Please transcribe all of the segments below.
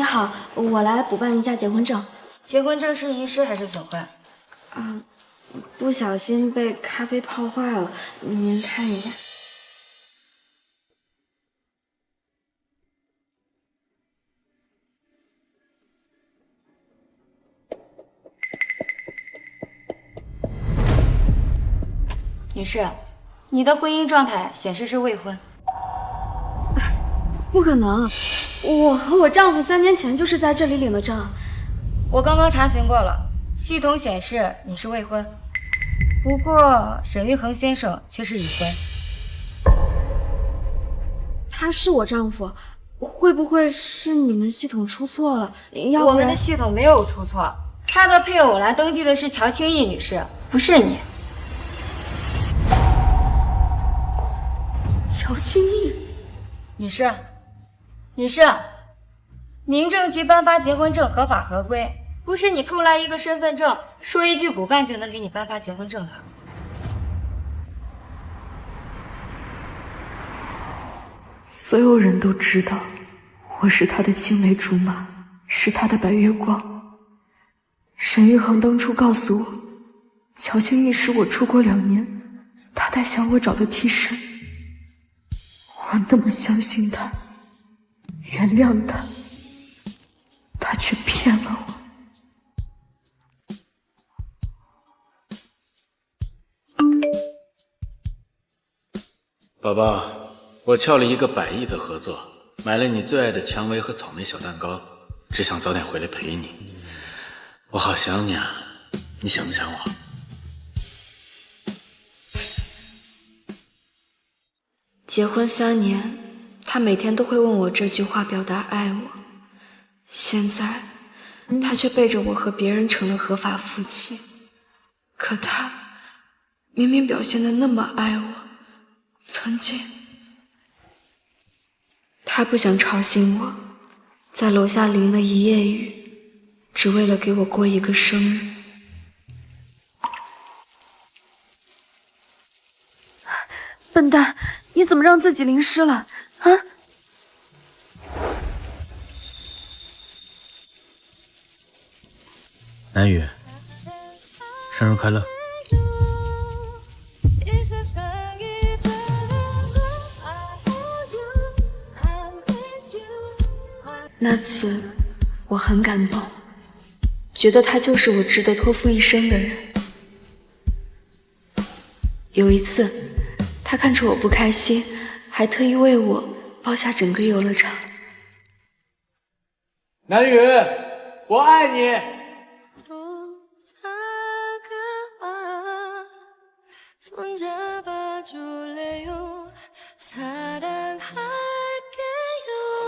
好，我来补办一下结婚证。结婚证是遗失还是损坏？不小心被咖啡泡坏了，您看一下。女士，你的婚姻状态显示是未婚。不可能，我和我丈夫3年前就是在这里领的证。我刚刚查询过了，系统显示你是未婚，不过沈玉恒先生却是已婚。他是我丈夫，会不会是你们系统出错了？要不然我们的系统没有出错，他的配偶栏登记的是乔清逸女士，不是你。乔清逸女士，民政局颁发结婚证合法合规，不是你偷来一个身份证，说一句补办就能给你颁发结婚证的。所有人都知道我是他的青梅竹马，是他的白月光。沈玉恒当初告诉我，乔清逸是我出国2年，他代想我找的替身。我那么相信他，原谅他，他却骗了我。宝宝，我撬了一个100亿的合作，买了你最爱的蔷薇和草莓小蛋糕，只想早点回来陪你。我好想你啊，你想不想我？结婚3年，他每天都会问我这句话表达爱我。现在，他却背着我和别人成了合法夫妻。可他明明表现得那么爱我，曾经，他不想吵醒我，在楼下淋了一夜雨，只为了给我过一个生日。笨蛋，你怎么让自己淋湿了啊？南雨，生日快乐！那次我很感动，觉得他就是我值得托付一生的人。有一次，他看出我不开心，还特意为我包下整个游乐场。南雨，我爱你。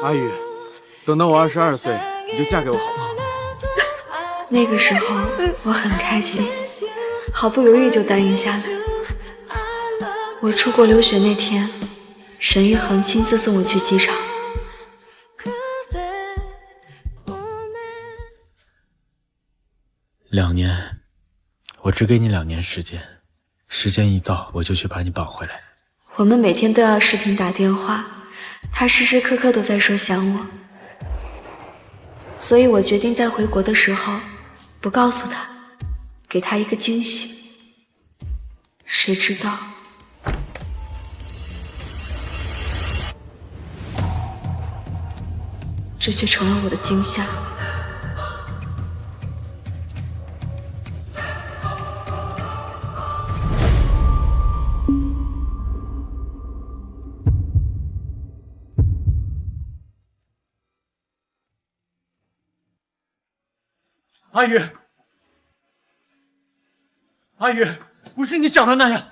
阿雨，等到我22岁，你就嫁给我好不好？那个时候我很开心，毫不犹豫就答应下来。我出国留学那天，沈玉恒亲自送我去机场。2年，我只给你2年时间，时间一到，我就去把你绑回来。我们每天都要视频打电话，他时时刻刻都在说想我，所以我决定在回国的时候不告诉他，给他一个惊喜。谁知道这却成了我的惊吓。阿雨，阿雨，不是你想的那样。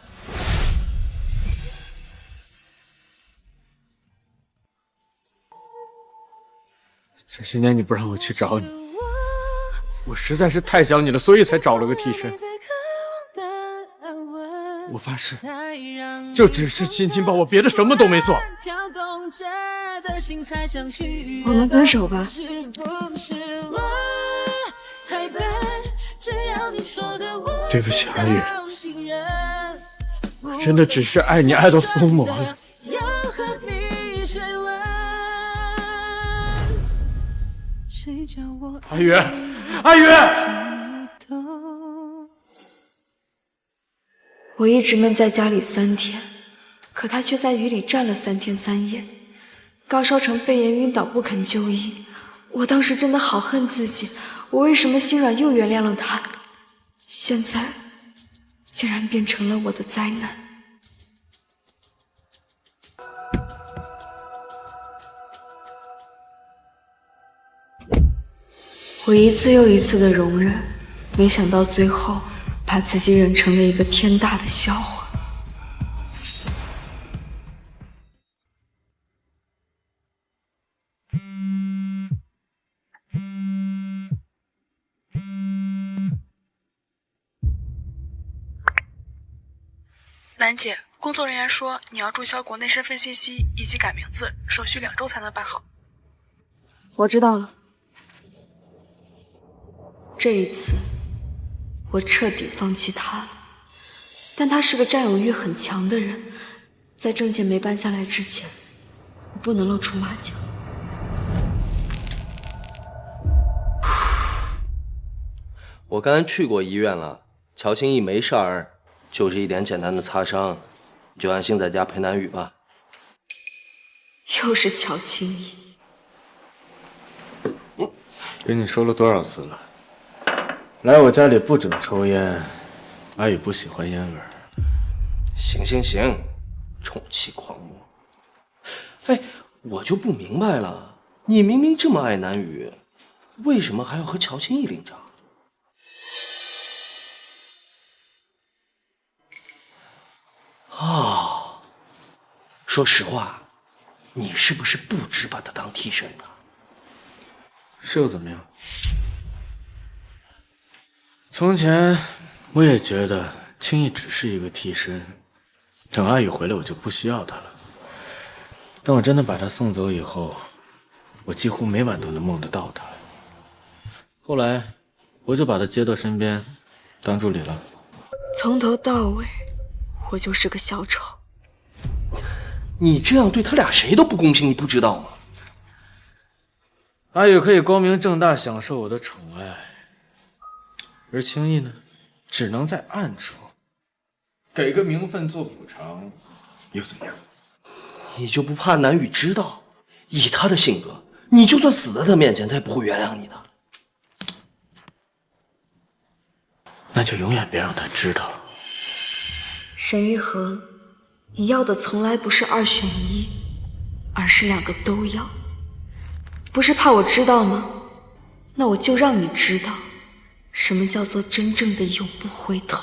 这些年你不让我去找你，我实在是太想你了，所以才找了个替身。我发誓，就只是亲亲抱我，别的什么都没做。我们分手吧。对不起，阿雨，我真的只是爱你爱到疯魔了。阿宇，阿宇！我一直闷在家里3天，可他却在雨里站了3天3夜，高烧成肺炎晕倒不肯就医。我当时真的好恨自己，我为什么心软又原谅了他？现在竟然变成了我的灾难。我一次又一次的容忍，没想到最后把自己忍成了一个天大的笑话。楠姐，工作人员说你要注销国内身份信息以及改名字，手续2周才能办好。我知道了。这一次，我彻底放弃他了。但他是个占有欲很强的人，在证件没办下来之前，我不能露出马脚。我刚才去过医院了，乔青义没事儿，就是一点简单的擦伤，你就安心在家陪南雨吧。又是乔青义。跟你说了多少次了，来我家里不准抽烟，阿宇不喜欢烟味儿。行行行，宠妻狂魔。哎，我就不明白了，你明明这么爱南雨，为什么还要和乔青义领证？哦，说实话，你是不是不止把他当替身呢？是又怎么样？从前我也觉得青义只是一个替身，等阿宇回来我就不需要他了。当我真的把他送走以后，我几乎每晚都能梦得到他。后来我就把他接到身边当助理了。从头到尾，我就是个小丑。你这样对他俩谁都不公平，你不知道吗？阿宇可以光明正大享受我的宠爱，而青义呢，只能在暗处给个名分做补偿，又怎样？你就不怕南雨知道？以他的性格，你就算死在他面前，他也不会原谅你的。那就永远别让他知道。沈一恒，你要的从来不是2选1，而是2个都要。不是怕我知道吗？那我就让你知道，什么叫做真正的永不回头。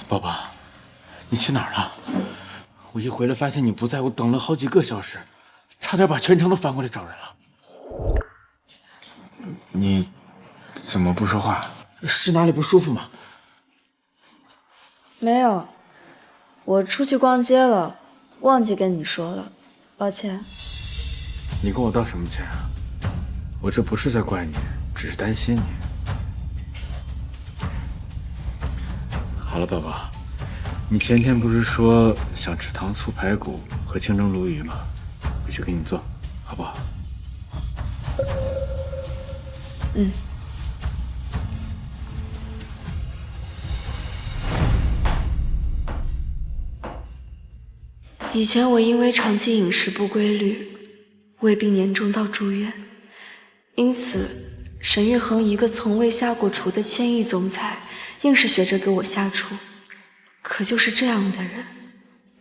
宝宝，你去哪儿了？我一回来发现你不在，我等了好几个小时，差点把全城都翻过来找人了。你怎么不说话？是哪里不舒服吗？没有，我出去逛街了，忘记跟你说了，抱歉。你跟我道什么歉啊？我这不是在怪你，只是担心你。好了，宝宝，你前天不是说想吃糖醋排骨和清蒸鲈鱼吗？我去给你做，好不好？嗯。以前我因为长期饮食不规律，胃病严重到住院，因此沈玉恒一个从未下过厨的千亿总裁，硬是学着给我下厨。可就是这样的人，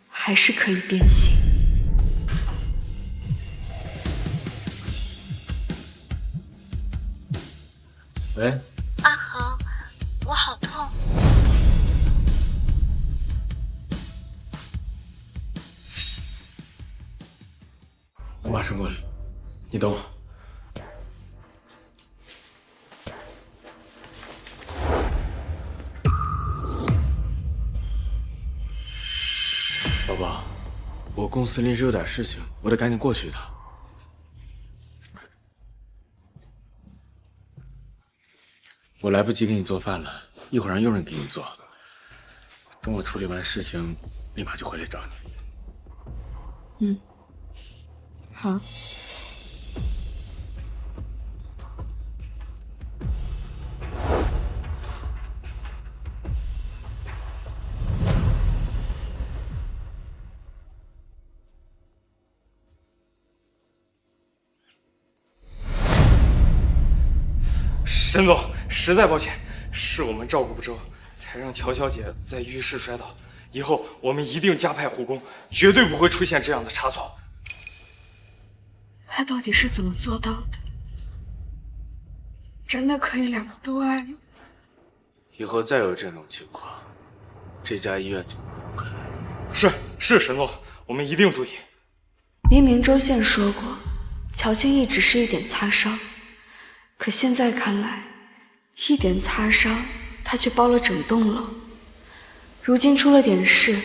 还是可以变心。喂，阿恒，我好痛。我马上过来，你等我。宝宝，我公司临时有点事情，我得赶紧过去一趟。我来不及给你做饭了，一会儿让佣人给你做。等我处理完事情，立马就回来找你。好。沈总，实在抱歉，是我们照顾不周，才让乔小姐在浴室摔倒。以后我们一定加派护工，绝对不会出现这样的差错。他到底是怎么做到的？真的可以两个都爱吗？以后再有这种情况，这家医院就不开。是，沈总，我们一定注意。明明周宪说过，乔庆义只是一点擦伤，可现在看来，一点擦伤他却包了整栋楼。如今出了点事，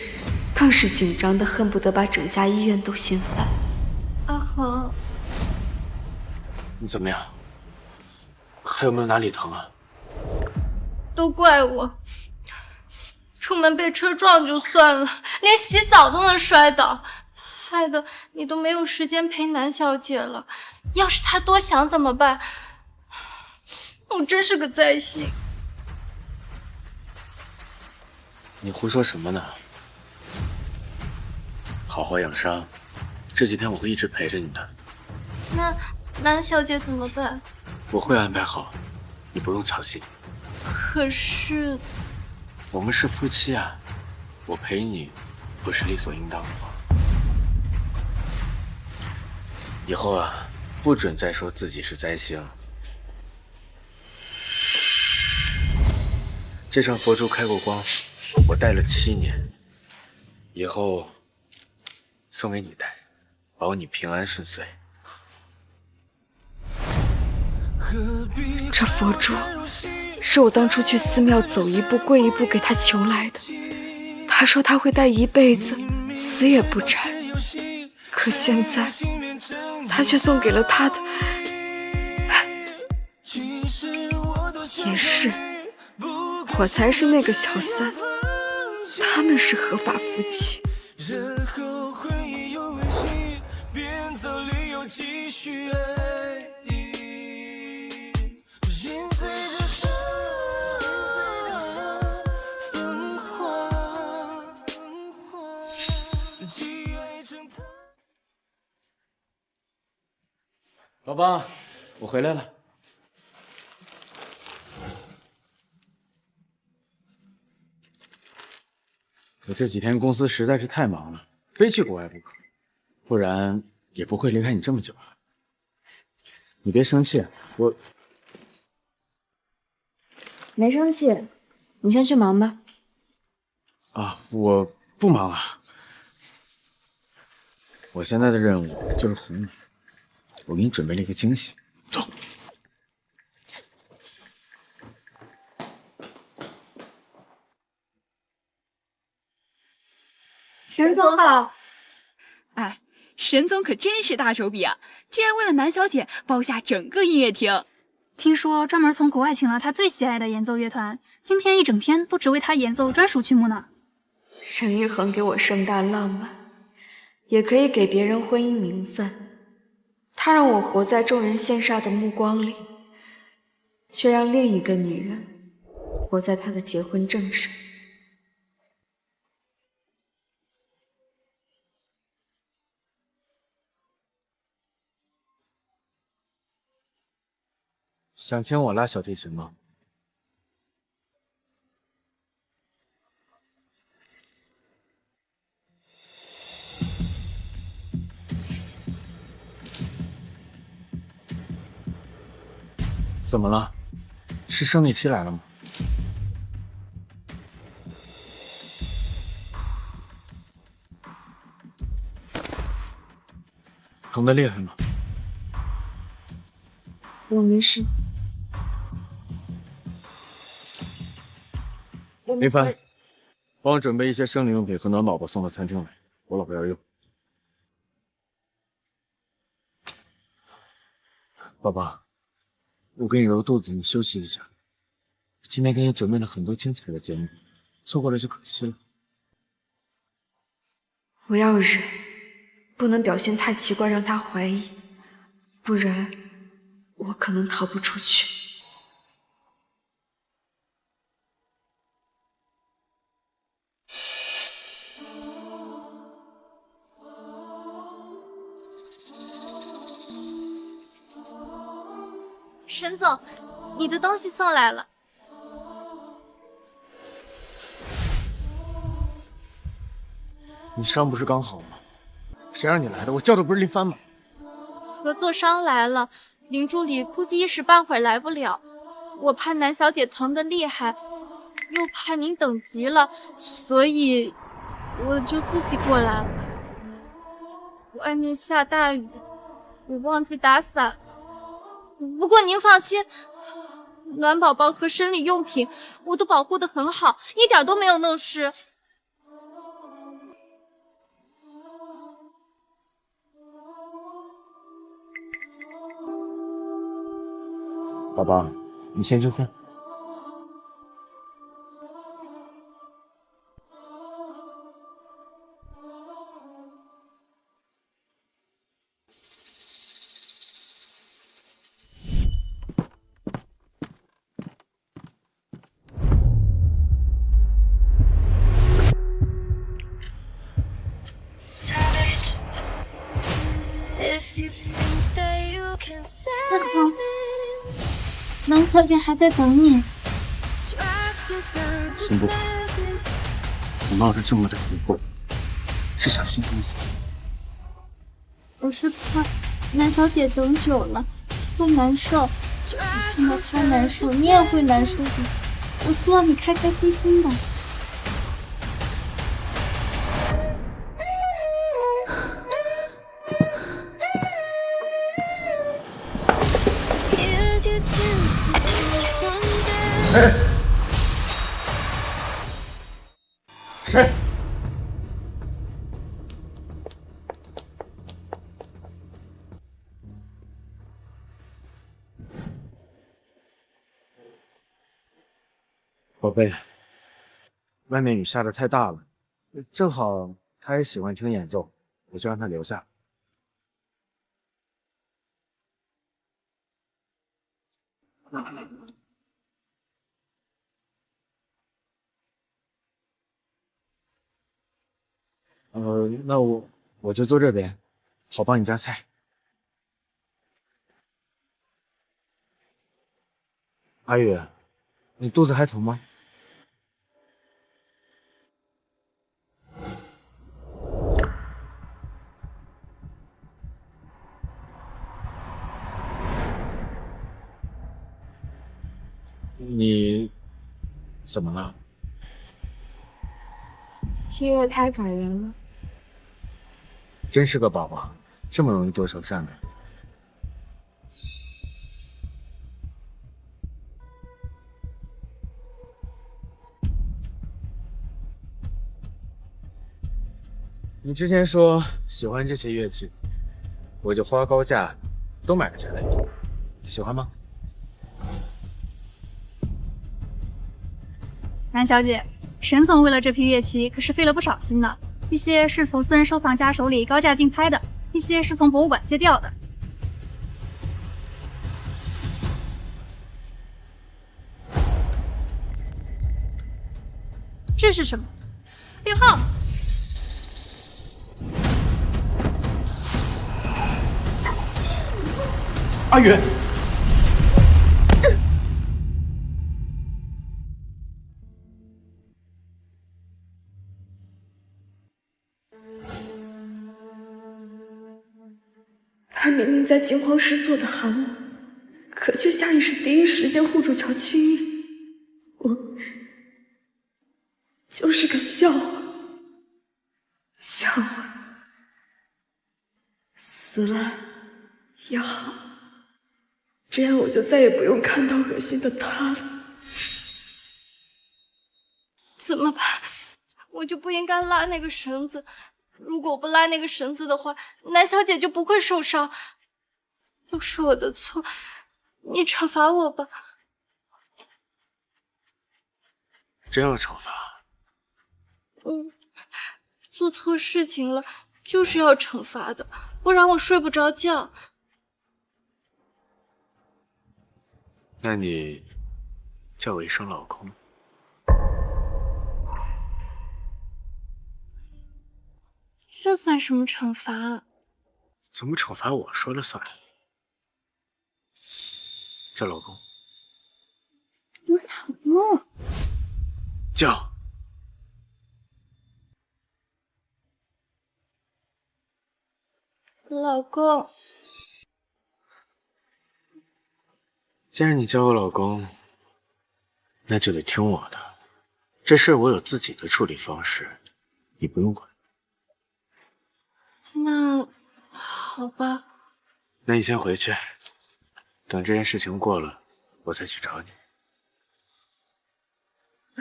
更是紧张的恨不得把整家医院都掀翻。阿恒，你怎么样？还有没有哪里疼啊？都怪我，出门被车撞就算了，连洗澡都能摔倒，害得你都没有时间陪南小姐了。要是她多想怎么办？我真是个灾星。你胡说什么呢？好好养伤，这几天我会一直陪着你的。那南小姐怎么办？我会安排好，你不用操心。可是我们是夫妻啊，我陪你不是理所应当的吗？以后啊，不准再说自己是灾星。这扇佛珠开过光，我戴了7年，以后送给你戴，保你平安顺遂。这佛珠是我当初去寺庙走一步跪一步给他求来的，他说他会戴一辈子，死也不拆。可现在他却送给了他的，也是，我才是那个小三，他们是合法夫妻。老爸，我回来了。我这几天公司实在是太忙了，非去国外不可，不然也不会离开你这么久了。你别生气，我没生气，你先去忙吧。啊，我不忙啊。我现在的任务就是哄你，我给你准备了一个惊喜，走。沈总好。哎，沈总可真是大手笔啊！居然为了南小姐包下整个音乐厅。听说专门从国外请了他最喜爱的演奏乐团，今天一整天都只为他演奏专属曲目呢。沈玉恒给我盛大浪漫，也可以给别人婚姻名分。他让我活在众人羡煞的目光里，却让另一个女人活在他的结婚证上。想听我拉小提琴吗？怎么了？是生理期来了吗？疼得厉害吗？我没事。林帆，帮我准备一些生理用品和暖宝宝送到餐厅来，我老婆要用。宝宝，我给你揉肚子，你休息一下。今天给你准备了很多精彩的节目，错过了就可惜了。我要忍，不能表现太奇怪让他怀疑，不然我可能逃不出去。沈总，你的东西送来了。你伤不是刚好吗？谁让你来的？我叫的不是林帆吗？合作商来了，林助理估计一时半会儿来不了。我怕南小姐疼得厉害，又怕您等急了，所以我就自己过来了。外面下大雨，我忘记打伞了。不过您放心，暖宝宝和生理用品我都保护得很好，一点都没有弄湿。宝宝，你先去换。太好，南小姐还在等你。行不？我闹着这么的不过，是想心疼死你。我是怕南小姐等久了会难受，我看到她难受，你也会难受的。我希望你开开心心的。谁？宝贝，外面雨下的太大了，正好他也喜欢听演奏，我就让他留下。那我就坐这边，好帮你夹菜。阿宇，你肚子还疼吗？你怎么了？音乐太感人了。真是个宝宝，这么容易多愁善感。你之前说喜欢这些乐器，我就花高价都买了下来，喜欢吗？南小姐，沈总为了这批乐器可是费了不少心呢。一些是从私人收藏家手里高价竞拍的，一些是从博物馆借调的。这是什么？编号。阿宇。他明明在惊慌失措的喊我，可却下意识第一时间护住乔青玉。我就是个笑话，笑话，死了也好，这样我就再也不用看到恶心的他了。怎么办？我就不应该拉那个绳子。如果我不拉那个绳子的话，南小姐就不会受伤。都是我的错，你惩罚我吧。真要惩罚？做错事情了就是要惩罚的，不然我睡不着觉。那你叫我一声老公。这算什么惩罚？怎么惩罚我说了算？叫老公。老公。叫。老公。既然你叫我老公，那就得听我的。这事儿我有自己的处理方式，你不用管。那好吧。那你先回去，等这件事情过了，我再去找你。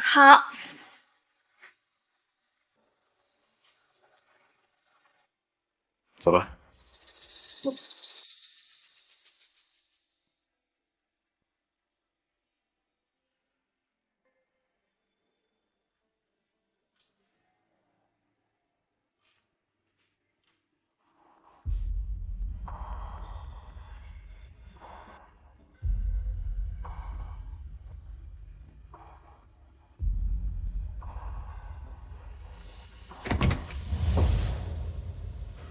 好。走吧。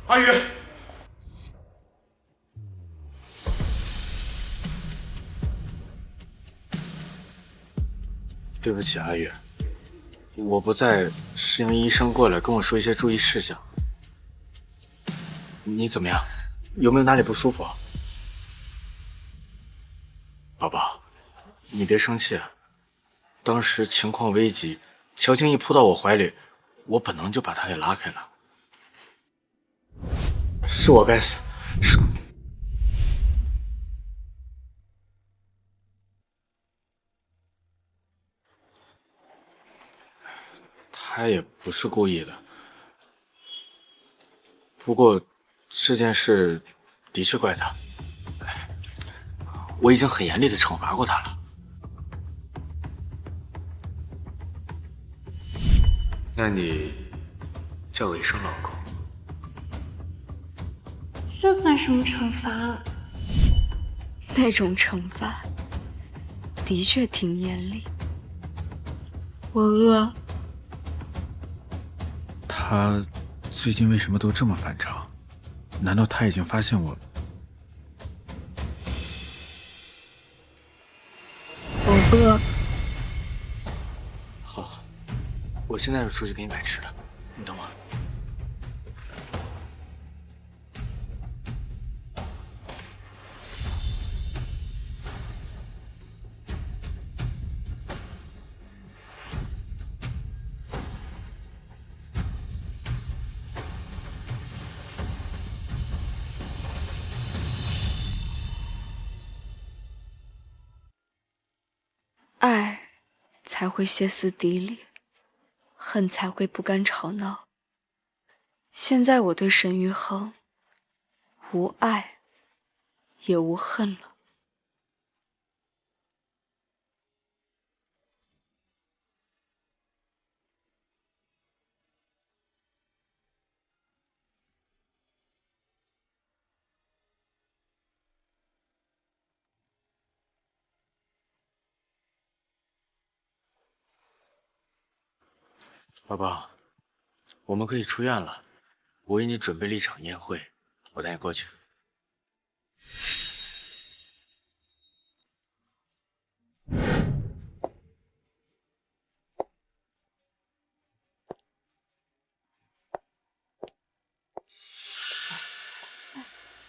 阿宇，对不起，阿月，我不在是因为医生过来跟我说一些注意事项。你怎么样？有没有哪里不舒服？宝宝，你别生气啊。当时情况危急，乔青一扑到我怀里，我本能就把他给拉开了。是我该死，是。他也不是故意的，不过这件事的确怪他，我已经很严厉的惩罚过他了。那你叫我一声老公。这算什么惩罚？那种惩罚的确挺严厉。我饿。他最近为什么都这么反常？难道他已经发现我？我饿。好，我现在就出去给你买吃的，你等我。爱才会歇斯底里，恨才会不甘吵闹。现在我对沈玉恒无爱也无恨了。宝宝，我们可以出院了，我为你准备了一场宴会，我带你过去。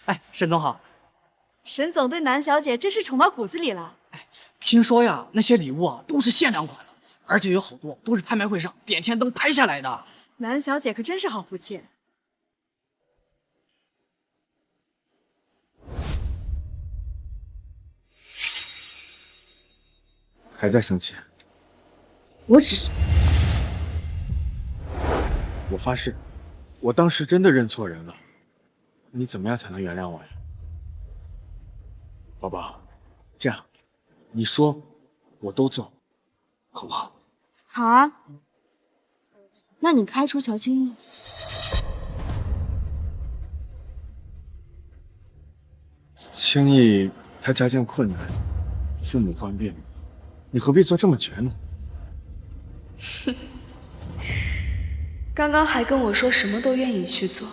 哎，沈总好。沈总对南小姐真是宠到骨子里了。听说呀，那些礼物啊都是限量款的，而且有好多都是拍卖会上点天灯拍下来的。南小姐可真是好福气。还在生气？我只是……我发誓，我当时真的认错人了。你怎么样才能原谅我呀？宝宝，这样，你说，我都做，好不好？好啊。那你开除乔青吗？青逸他家境困难，父母患病，你何必做这么绝呢？刚刚还跟我说什么都愿意去做，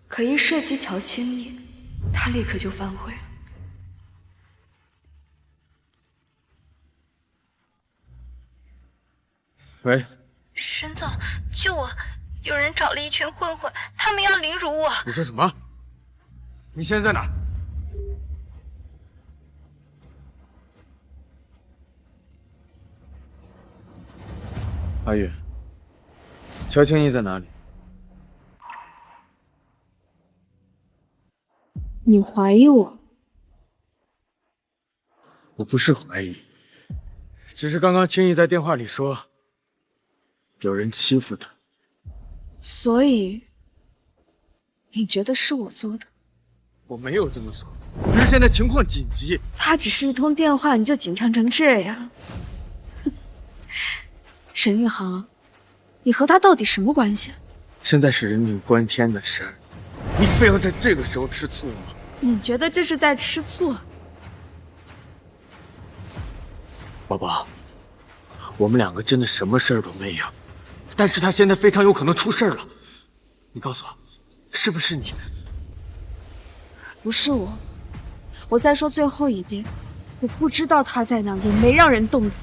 可一涉及乔青逸，他立刻就反悔了。喂，沈总，救我！有人找了一群混混，他们要凌辱我。你说什么？你现在在哪？阿玉，乔青逸在哪里？你怀疑我？我不是怀疑，只是刚刚青逸在电话里说，有人欺负他。所以你觉得是我做的？我没有这么说，只是现在情况紧急。他只是一通电话，你就紧张成这样？沈玉航，你和他到底什么关系啊？现在是人命关天的事儿，你非要在这个时候吃醋吗？你觉得这是在吃醋？宝宝，我们两个真的什么事儿都没有，但是他现在非常有可能出事了。你告诉我，是不是你？不是我，我再说最后一遍，我不知道他在哪，也没让人动他。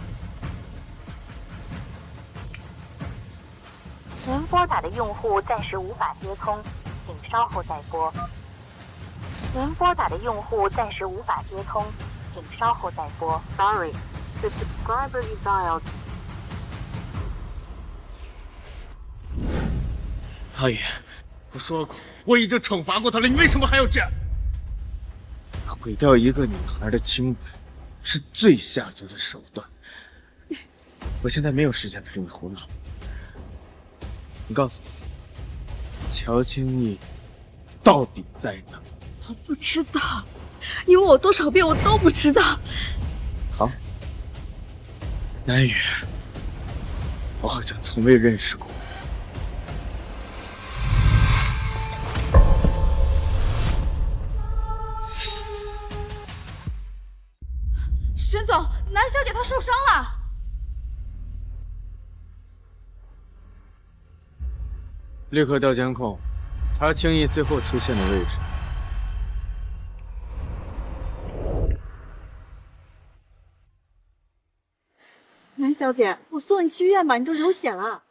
您拨打的用户暂时无法接通，请稍后再拨。您拨打的用户暂时无法接通，请稍后再拨。Sorry, the subscriber you dialed. 阿姨，我说过，我已经惩罚过他了，你为什么还要这样？毁掉一个女孩的清白，是最下作的手段。我现在没有时间陪你胡闹。你告诉我，乔青逸到底在哪？我不知道，你问我多少遍，我都不知道。好，南雨，我好像从未认识过。沈总，南小姐她受伤了。立刻调监控，查青逸最后出现的位置。南小姐，我送你去医院吧，你都流血了。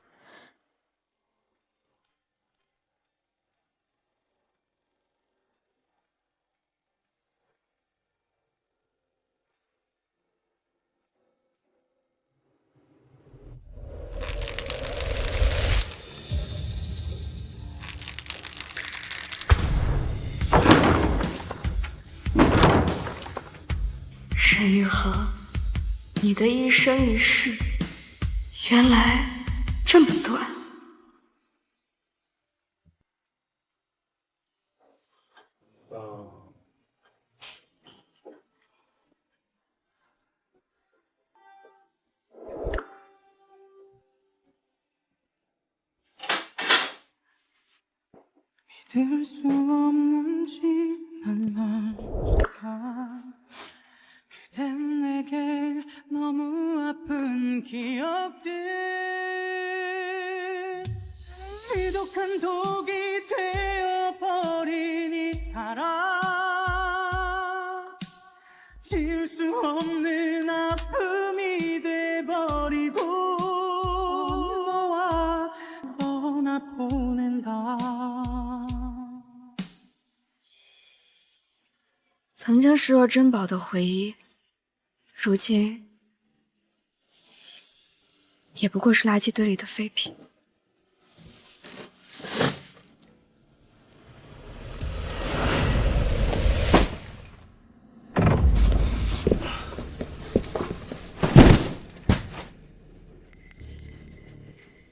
沈玉恒，你的一生一世，原来这么短。曾经视若珍宝的回忆，如今也不过是垃圾堆里的废品。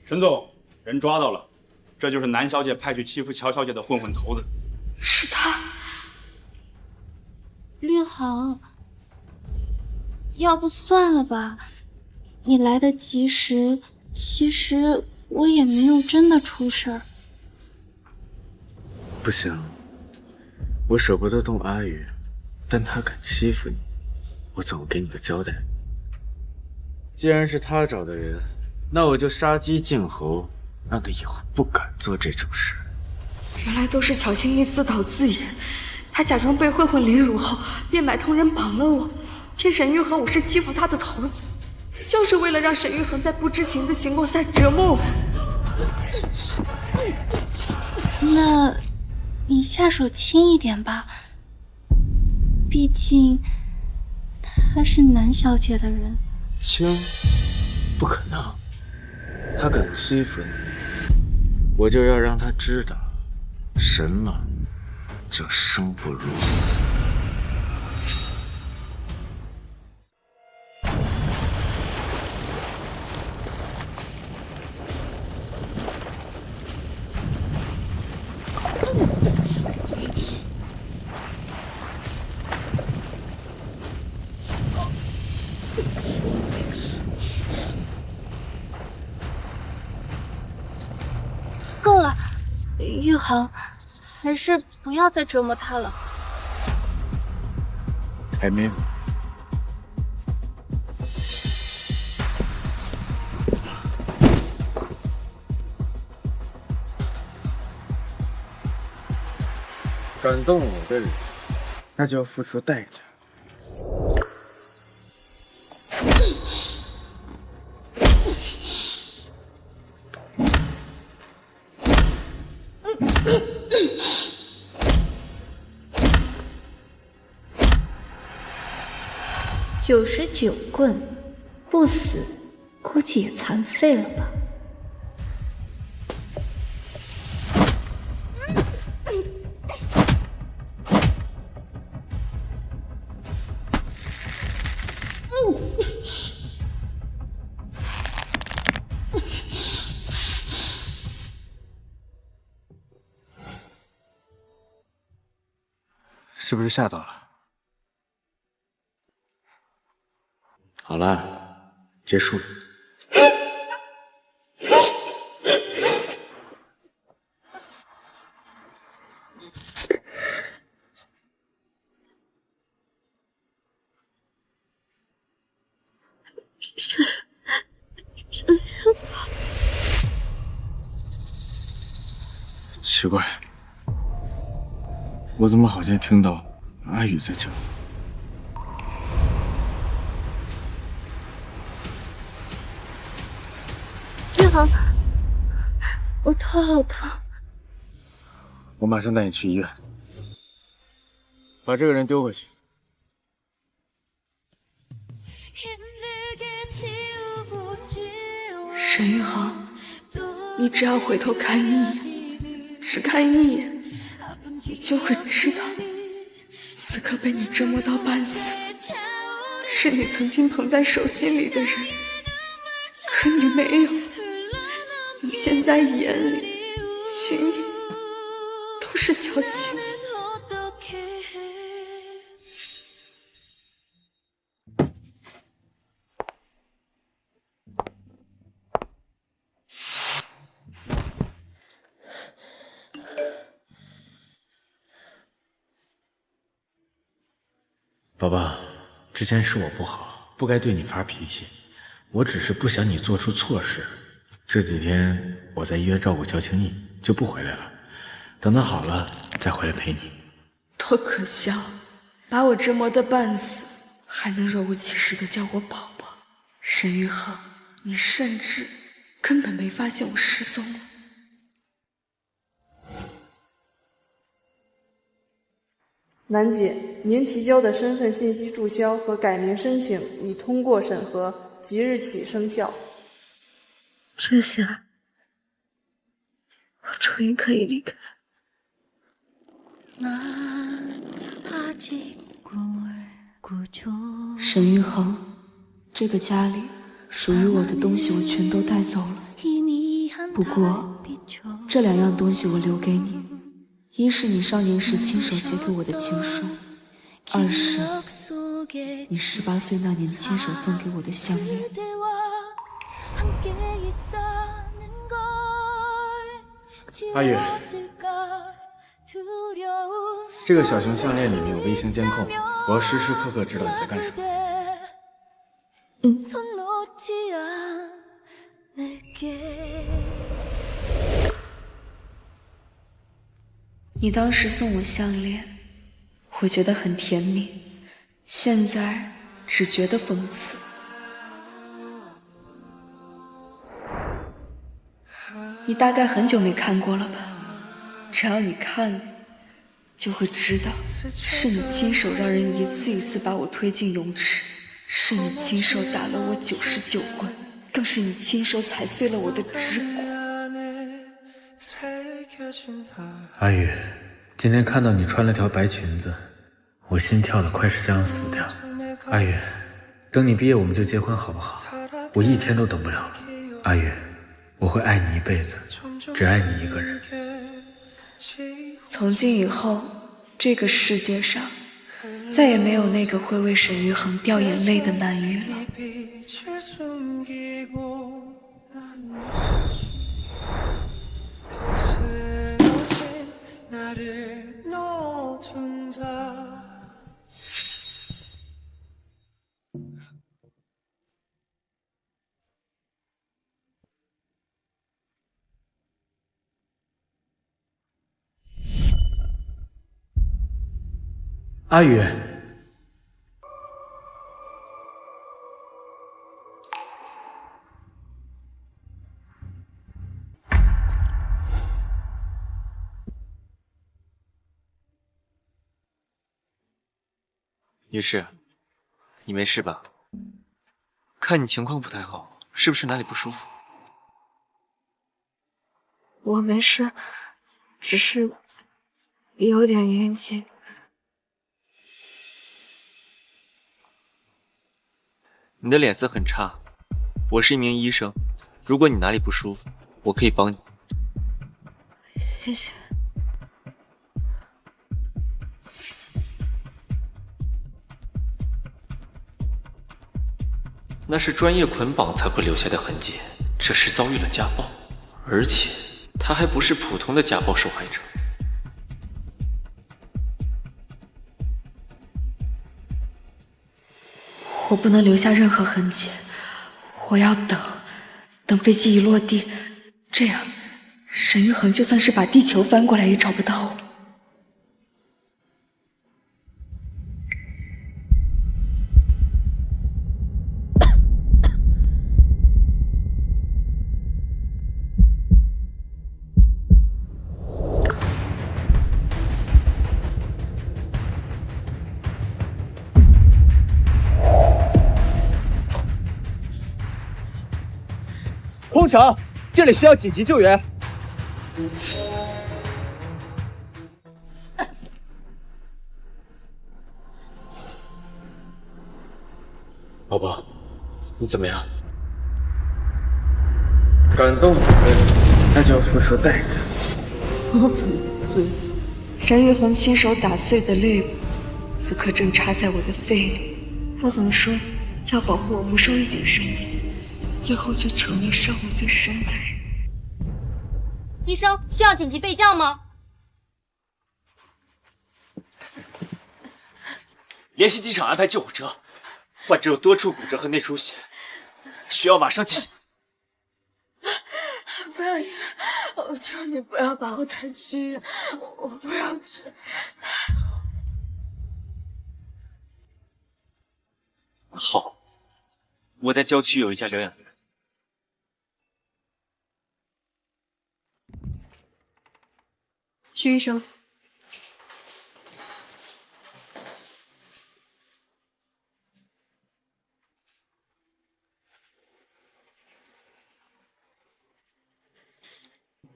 沈总，人抓到了，这就是南小姐派去欺负乔小姐的混混头子。是他。绿航，要不算了吧，你来得及时，其实我也没有真的出事儿。不行，我舍不得动阿宇，但他敢欺负你，我总给你个交代。既然是他找的人，那我就杀鸡儆猴，让他以后不敢做这种事。原来都是乔青衣自导自演，他假装被混混凌辱后，便买通人绑了我，骗沈玉恒我是欺负他的头子，就是为了让沈玉恒在不知情的情况下折磨我。那，你下手轻一点吧，毕竟他是南小姐的人。轻？不可能，他敢欺负你，我就要让他知道，什么叫生不如死。够了，玉恒，还是不要再折磨他了。海明，感动我的人，那就要付出代价。99棍，不死，估计也残废了吧。是不是吓到了？好了，结束了。奇怪，我怎么好像听到阿宇在叫？玉恒，我头好疼。我马上带你去医院，把这个人丢回去。沈玉恒，你只要回头看一眼，只看一眼，你就会知道，此刻被你折磨到半死，是你曾经捧在手心里的人，可你没有。你现在眼里、心里都是乔青。宝宝，之前是我不好，不该对你发脾气，我只是不想你做出错事。这几天我在医院照顾乔青义，就不回来了。等他好了再回来陪你。多可笑，把我折磨得半死，还能若无其事地叫我宝宝。沈玉恒，你甚至根本没发现我失踪了。楠姐，您提交的身份信息注销和改名申请已通过审核，即日起生效。这下，我终于可以离开。沈玉恒，这个家里属于我的东西我全都带走了，不过这2样东西我留给你，一是你少年时亲手写给我的情书，二是你18岁那年亲手送给我的项链。阿宇，这个小熊项链里面有微星监控，我要时时刻刻知道你在干什么。你当时送我项链，我觉得很甜蜜，现在只觉得讽刺。你大概很久没看过了吧？只要你看了，就会知道，是你亲手让人一次一次把我推进泳池，是你亲手打了我99棍，更是你亲手踩碎了我的指骨。阿宇，今天看到你穿了条白裙子，我心跳的快是想死掉。阿宇，等你毕业我们就结婚好不好？我一天都等不了了。阿宇，我会爱你一辈子，只爱你一个人。从今以后，这个世界上再也没有那个会为沈玉恒掉眼泪的男人了。阿宇，女士，你没事吧？看你情况不太好，是不是哪里不舒服？我没事，只是有点晕机。你的脸色很差，我是一名医生，如果你哪里不舒服，我可以帮你。谢谢。那是专业捆绑才会留下的痕迹，这是遭遇了家暴，而且他还不是普通的家暴受害者。我不能留下任何痕迹，我要等飞机一落地，这样沈玉恒就算是把地球翻过来也找不到我。空乘，这里需要紧急救援。宝宝，你怎么样？感动的人，那就要付出代价。我讽刺，沈玉恒亲手打碎的肋骨，此刻正插在我的肺里。他总说要保护我不受一点伤害，最后却成了伤我最深的人。医生，需要紧急备降吗？联系机场安排救护车，患者有多处骨折和内出血，需要马上进。不要医院，我求你不要把我带去医院，我不要去。好，我在郊区有一家疗养院。徐医生，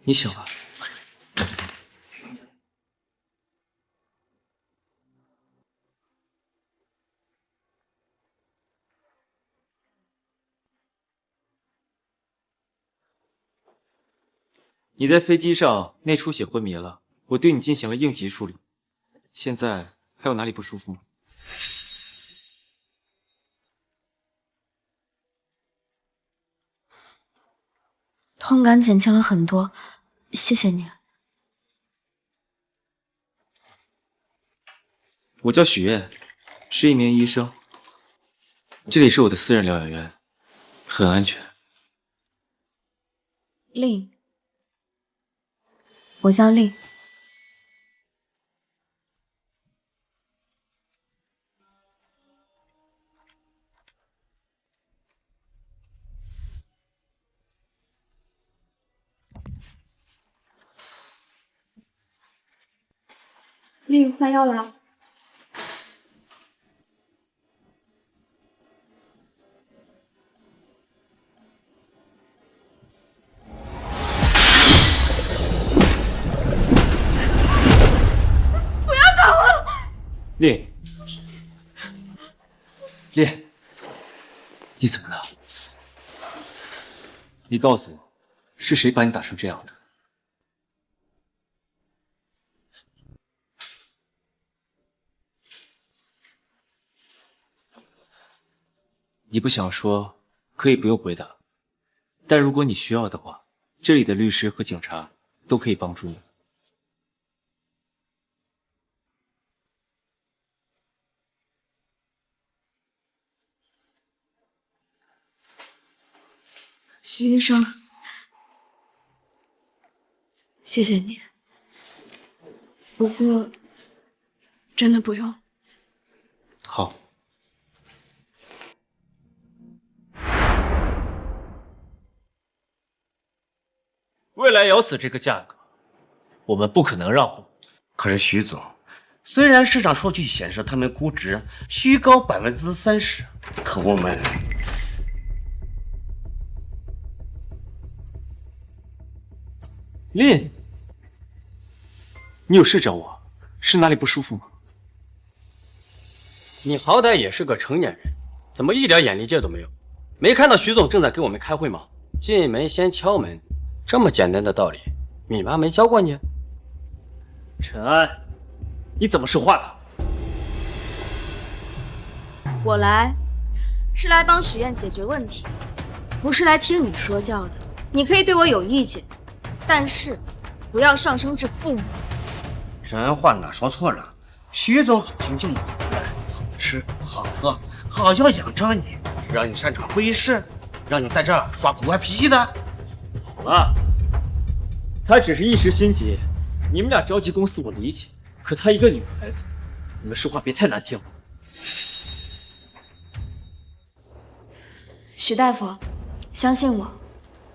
你醒了。你在飞机上内出血昏迷了，我对你进行了应急处理。现在还有哪里不舒服吗？痛感减轻了很多，谢谢你。我叫许愿，是一名医生。这里是我的私人疗养院，很安全。令，我叫令。令，换药了。不要打我了！令，令，你怎么了？你告诉我，是谁把你打成这样的？你不想说，可以不用回答。但如果你需要的话，这里的律师和警察都可以帮助你。徐医生，谢谢你。不过，真的不用。好。未来咬死这个价格，我们不可能让步。可是徐总，虽然市场数据显示他们估值虚高30%，可我们……林，你有事找我，是哪里不舒服吗？你好歹也是个成年人，怎么一点眼力劲都没有？没看到徐总正在给我们开会吗？进门先敲门。这么简单的道理，你妈没教过你？陈安，你怎么说话的？我来是来帮许愿解决问题，不是来听你说教的。你可以对我有意见，但是不要上升至父母。这话哪说错了？徐总好心敬我回来，好吃好喝，好要养着你，让你擅长会议室，让你在这儿耍古怪脾气的。好了，他只是一时心急，你们俩着急公司我理解，可她一个女孩子，你们说话别太难听了。许大夫，相信我，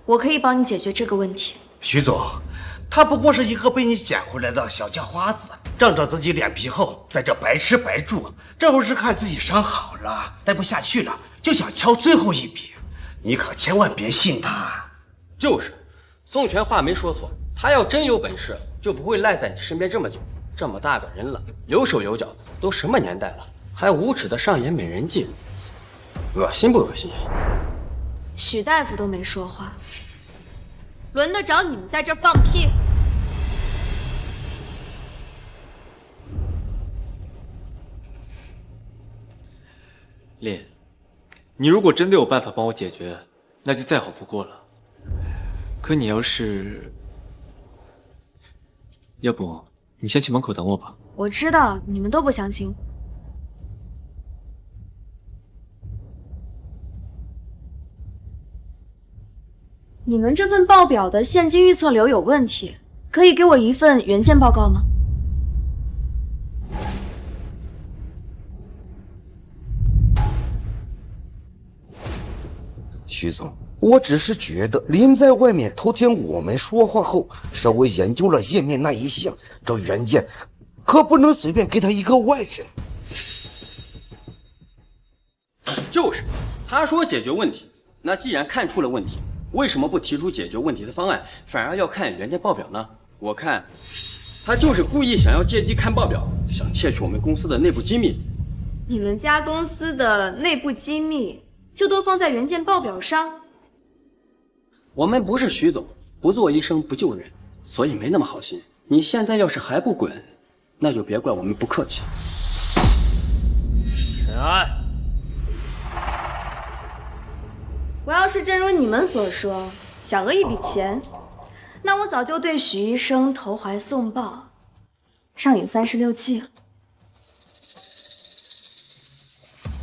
我可以帮你解决这个问题。徐总，他不过是一个被你捡回来的小叫花子，仗着自己脸皮厚，在这白吃白住，这会是看自己伤好了，待不下去了，就想敲最后一笔，你可千万别信他。就是，宋权话没说错，他要真有本事，就不会赖在你身边这么久。这么大个人了，有手有脚，都什么年代了，还无耻的上演美人计，恶心不恶心？许大夫都没说话，轮得着你们在这放屁？林，你如果真的有办法帮我解决，那就再好不过了。可你要是……要不你先去门口等我吧。我知道你们都不相信。你们这份报表的现金预测流有问题，可以给我一份原件报告吗？徐总，我只是觉得林在外面偷听我们说话后，稍微研究了页面那一项，这原件可不能随便给他一个外人。就是，他说解决问题，那既然看出了问题，为什么不提出解决问题的方案，反而要看原件报表呢？我看，他就是故意想要借机看报表，想窃取我们公司的内部机密。你们家公司的内部机密就都放在原件报表上？我们不是徐总，不做医生不救人，所以没那么好心。你现在要是还不滚，那就别怪我们不客气。陈安，我要是真如你们所说，想讹一笔钱，那我早就对许医生投怀送抱，上瘾36计了。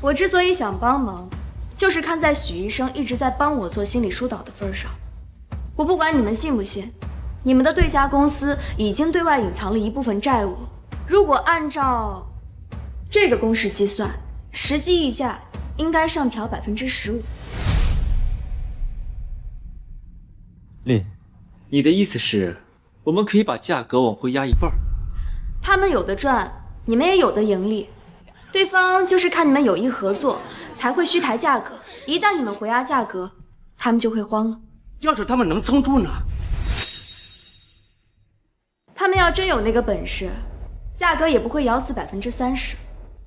我之所以想帮忙，就是看在许医生一直在帮我做心理疏导的份上。我不管你们信不信，你们的对家公司已经对外隐藏了一部分债务。如果按照这个公式计算，实际溢价应该上调15%。林，你的意思是，我们可以把价格往回压一半？他们有的赚，你们也有的盈利。对方就是看你们有意合作，才会虚抬价格。一旦你们回压价格，他们就会慌了。要是他们能撑住呢？他们要真有那个本事，价格也不会咬死30%。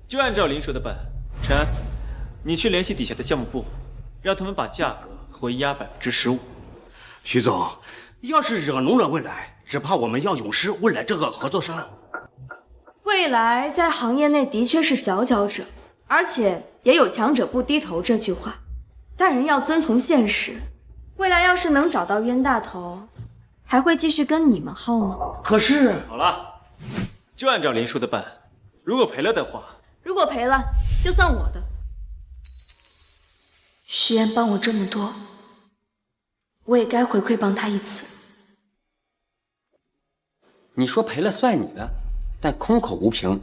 就按照林说的办。陈安，你去联系底下的项目部，让他们把价格回压15%。徐总，要是惹怒了未来，只怕我们要永失未来这个合作商。未来在行业内的确是佼佼者，而且也有强者不低头这句话。但人要遵从现实，未来要是能找到冤大头，还会继续跟你们耗吗？可是，好了，就按照林说的办。如果赔了的话，如果赔了，就算我的。徐岩帮我这么多，我也该回馈帮他一次。你说赔了算你的，但空口无凭，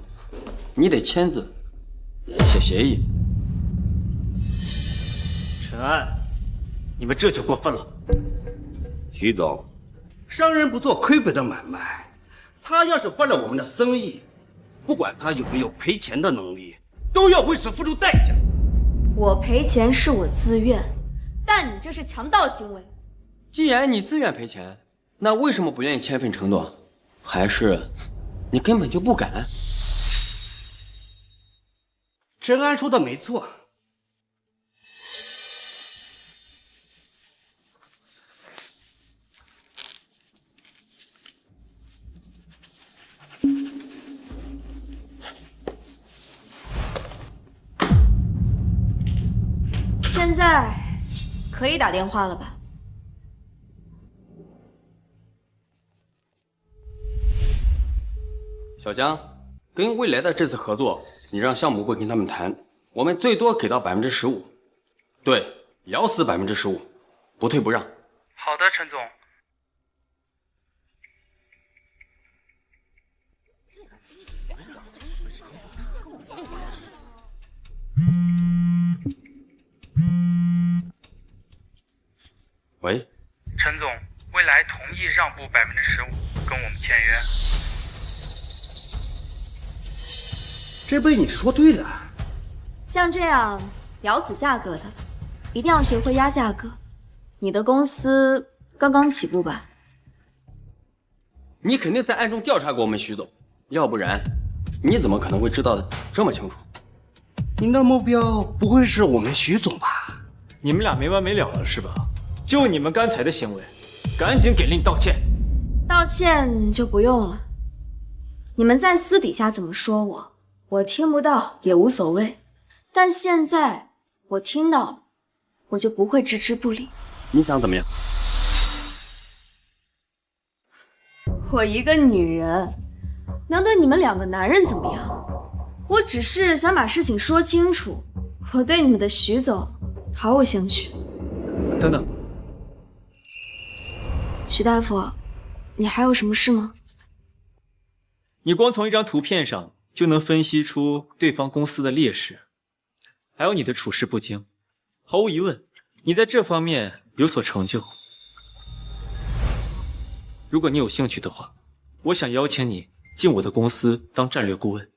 你得签字写协议。陈安，你们这就过分了。徐总，商人不做亏本的买卖，他要是坏了我们的生意，不管他有没有赔钱的能力，都要为此付出代价。我赔钱是我自愿，但你这是强盗行为。既然你自愿赔钱，那为什么不愿意签份承诺？还是你根本就不敢？陈安说的没错。现在可以打电话了吧？小江，跟未来的这次合作，你让项目部跟他们谈，我们最多给到15%，对，咬死15%，不退不让。好的，陈总。喂，陈总，未来同意让步15%，跟我们签约。这被你说对了。像这样咬死价格的，一定要学会压价格。你的公司刚刚起步吧？你肯定在暗中调查过我们徐总，要不然你怎么可能会知道的这么清楚？您的目标不会是我们徐总吧？你们俩没完没了了是吧？就你们刚才的行为，赶紧给令道歉。道歉就不用了。你们在私底下怎么说我，我听不到也无所谓。但现在我听到了，我就不会置之不理。你想怎么样？我一个女人，能对你们2个男人怎么样？我只是想把事情说清楚。我对你们的徐总毫无兴趣。等等。徐大夫，你还有什么事吗？你光从一张图片上就能分析出对方公司的劣势，还有你的处事不惊。毫无疑问，你在这方面有所成就。如果你有兴趣的话，我想邀请你进我的公司当战略顾问。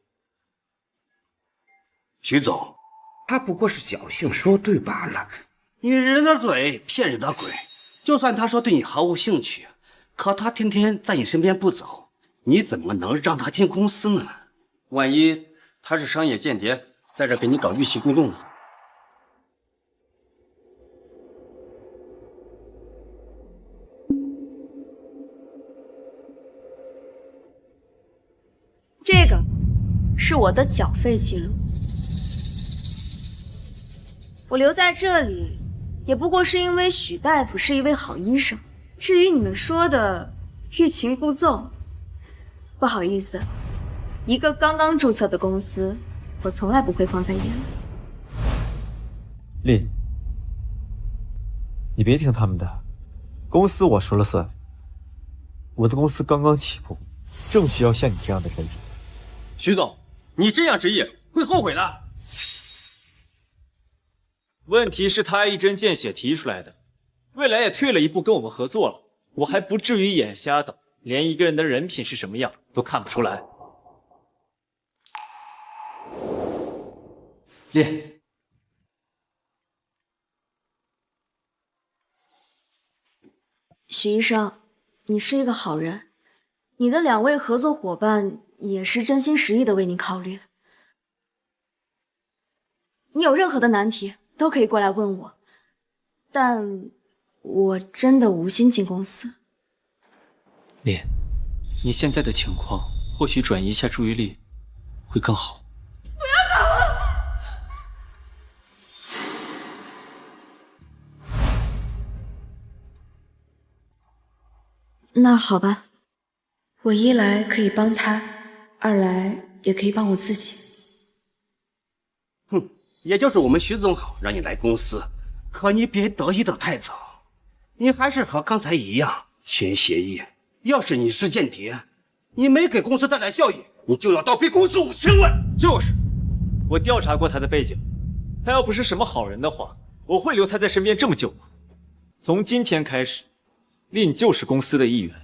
徐总，他不过是侥幸说对罢了。你人的嘴骗人的鬼。就算他说对你毫无兴趣，可他天天在你身边不走，你怎么能让他进公司呢？万一他是商业间谍，在这给你搞预期工作呢？这个是我的缴费记录。我留在这里，也不过是因为许大夫是一位好医生。至于你们说的欲擒故纵，不好意思，一个刚刚注册的公司，我从来不会放在眼里。林，你别听他们的，公司我说了算。我的公司刚刚起步，正需要像你这样的人才。徐总，你这样执意会后悔的。问题是他一针见血提出来的，未来也退了一步跟我们合作了，我还不至于眼瞎的连一个人的人品是什么样都看不出来。练。许医生，你是一个好人，你的2位合作伙伴也是真心实意的为你考虑。你有任何的难题都可以过来问我，但我真的无心进公司。练，你现在的情况或许转移一下注意力会更好。那好吧，我一来可以帮他，二来也可以帮我自己。哼，也就是我们徐总好，让你来公司，可你别得意的太早，你还是和刚才一样签协议。要是你是间谍，你没给公司带来效益，你就要倒闭公司5000万。就是，我调查过他的背景，他要不是什么好人的话，我会留他在身边这么久吗？从今天开始，令就是公司的一员。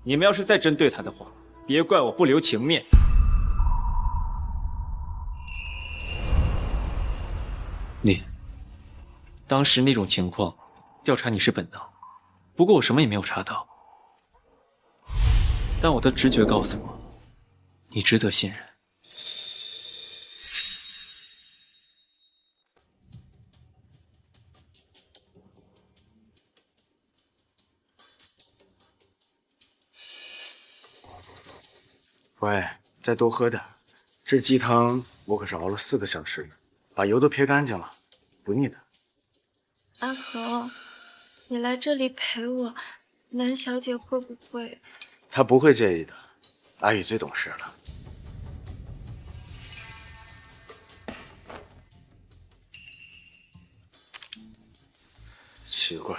你们要是再针对他的话，别怪我不留情面。令，当时那种情况，调查你是本能，不过我什么也没有查到。但我的直觉告诉我，你值得信任。喂，再多喝点，这鸡汤我可是熬了4个小时，把油都撇干净了，不腻的。阿和，你来这里陪我，南小姐会不会？她不会介意的，阿宇最懂事了。奇怪，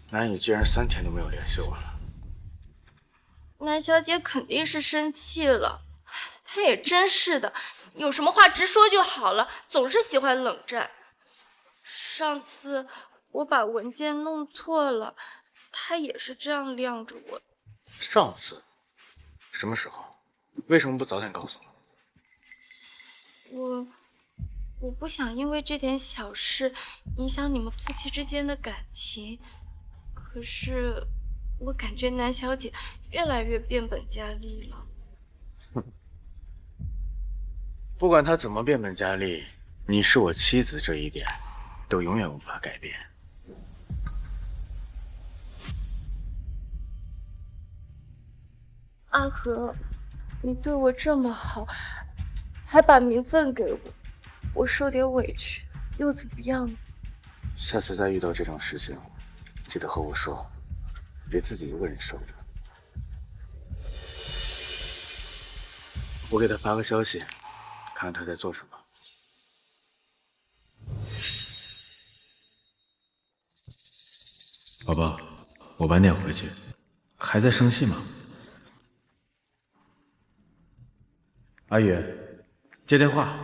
南宇居然3天都没有联系我了。南小姐肯定是生气了，她也真是的，有什么话直说就好了，总是喜欢冷战。上次我把文件弄错了，她也是这样晾着我。上次？什么时候？为什么不早点告诉我？我不想因为这点小事影响你们夫妻之间的感情，可是我感觉南小姐越来越变本加厉了。不管她怎么变本加厉，你是我妻子这一点，都永远无法改变。阿和，你对我这么好，还把名分给我，我受点委屈又怎么样呢？下次再遇到这种事情，记得和我说，别自己一个人受着。我给他发个消息，看看他在做什么。宝宝，我晚点回去，还在生气吗？阿宇，接电话。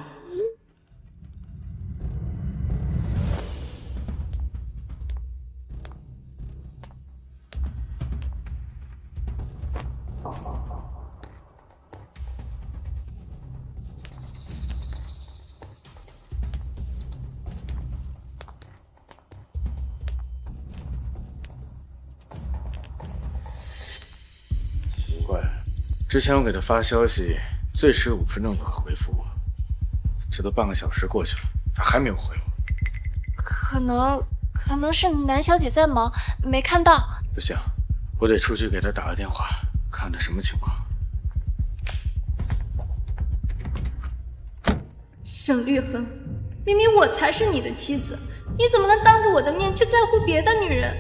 奇怪，之前我给他发消息，最迟5分钟就会回复我，这都半个小时过去了，他还没有回我。可能是南小姐在忙，没看到。不行，我得出去给他打个电话，看他什么情况。沈律恒，明明我才是你的妻子，你怎么能当着我的面去在乎别的女人？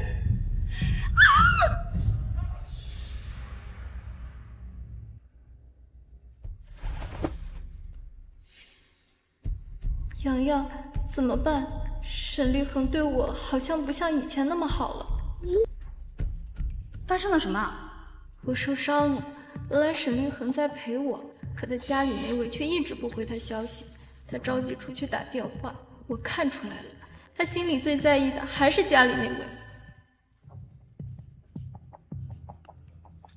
洋洋，怎么办？沈立恒对我好像不像以前那么好了。发生了什么？我受伤了。本来沈立恒在陪我，可他家里那位却一直不回他消息。他着急出去打电话，我看出来了，他心里最在意的还是家里那位。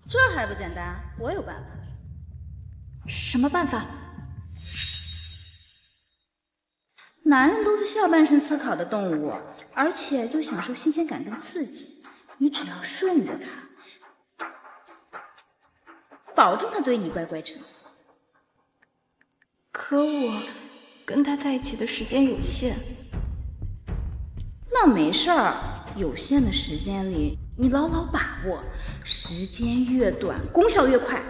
这还不简单？我有办法。什么办法？男人都是下半身思考的动物，而且就享受新鲜感跟刺激。你只要顺着他，保证他对你乖乖成。可我跟他在一起的时间有限。那没事儿，有限的时间里，你牢牢把握，时间越短，功效越快。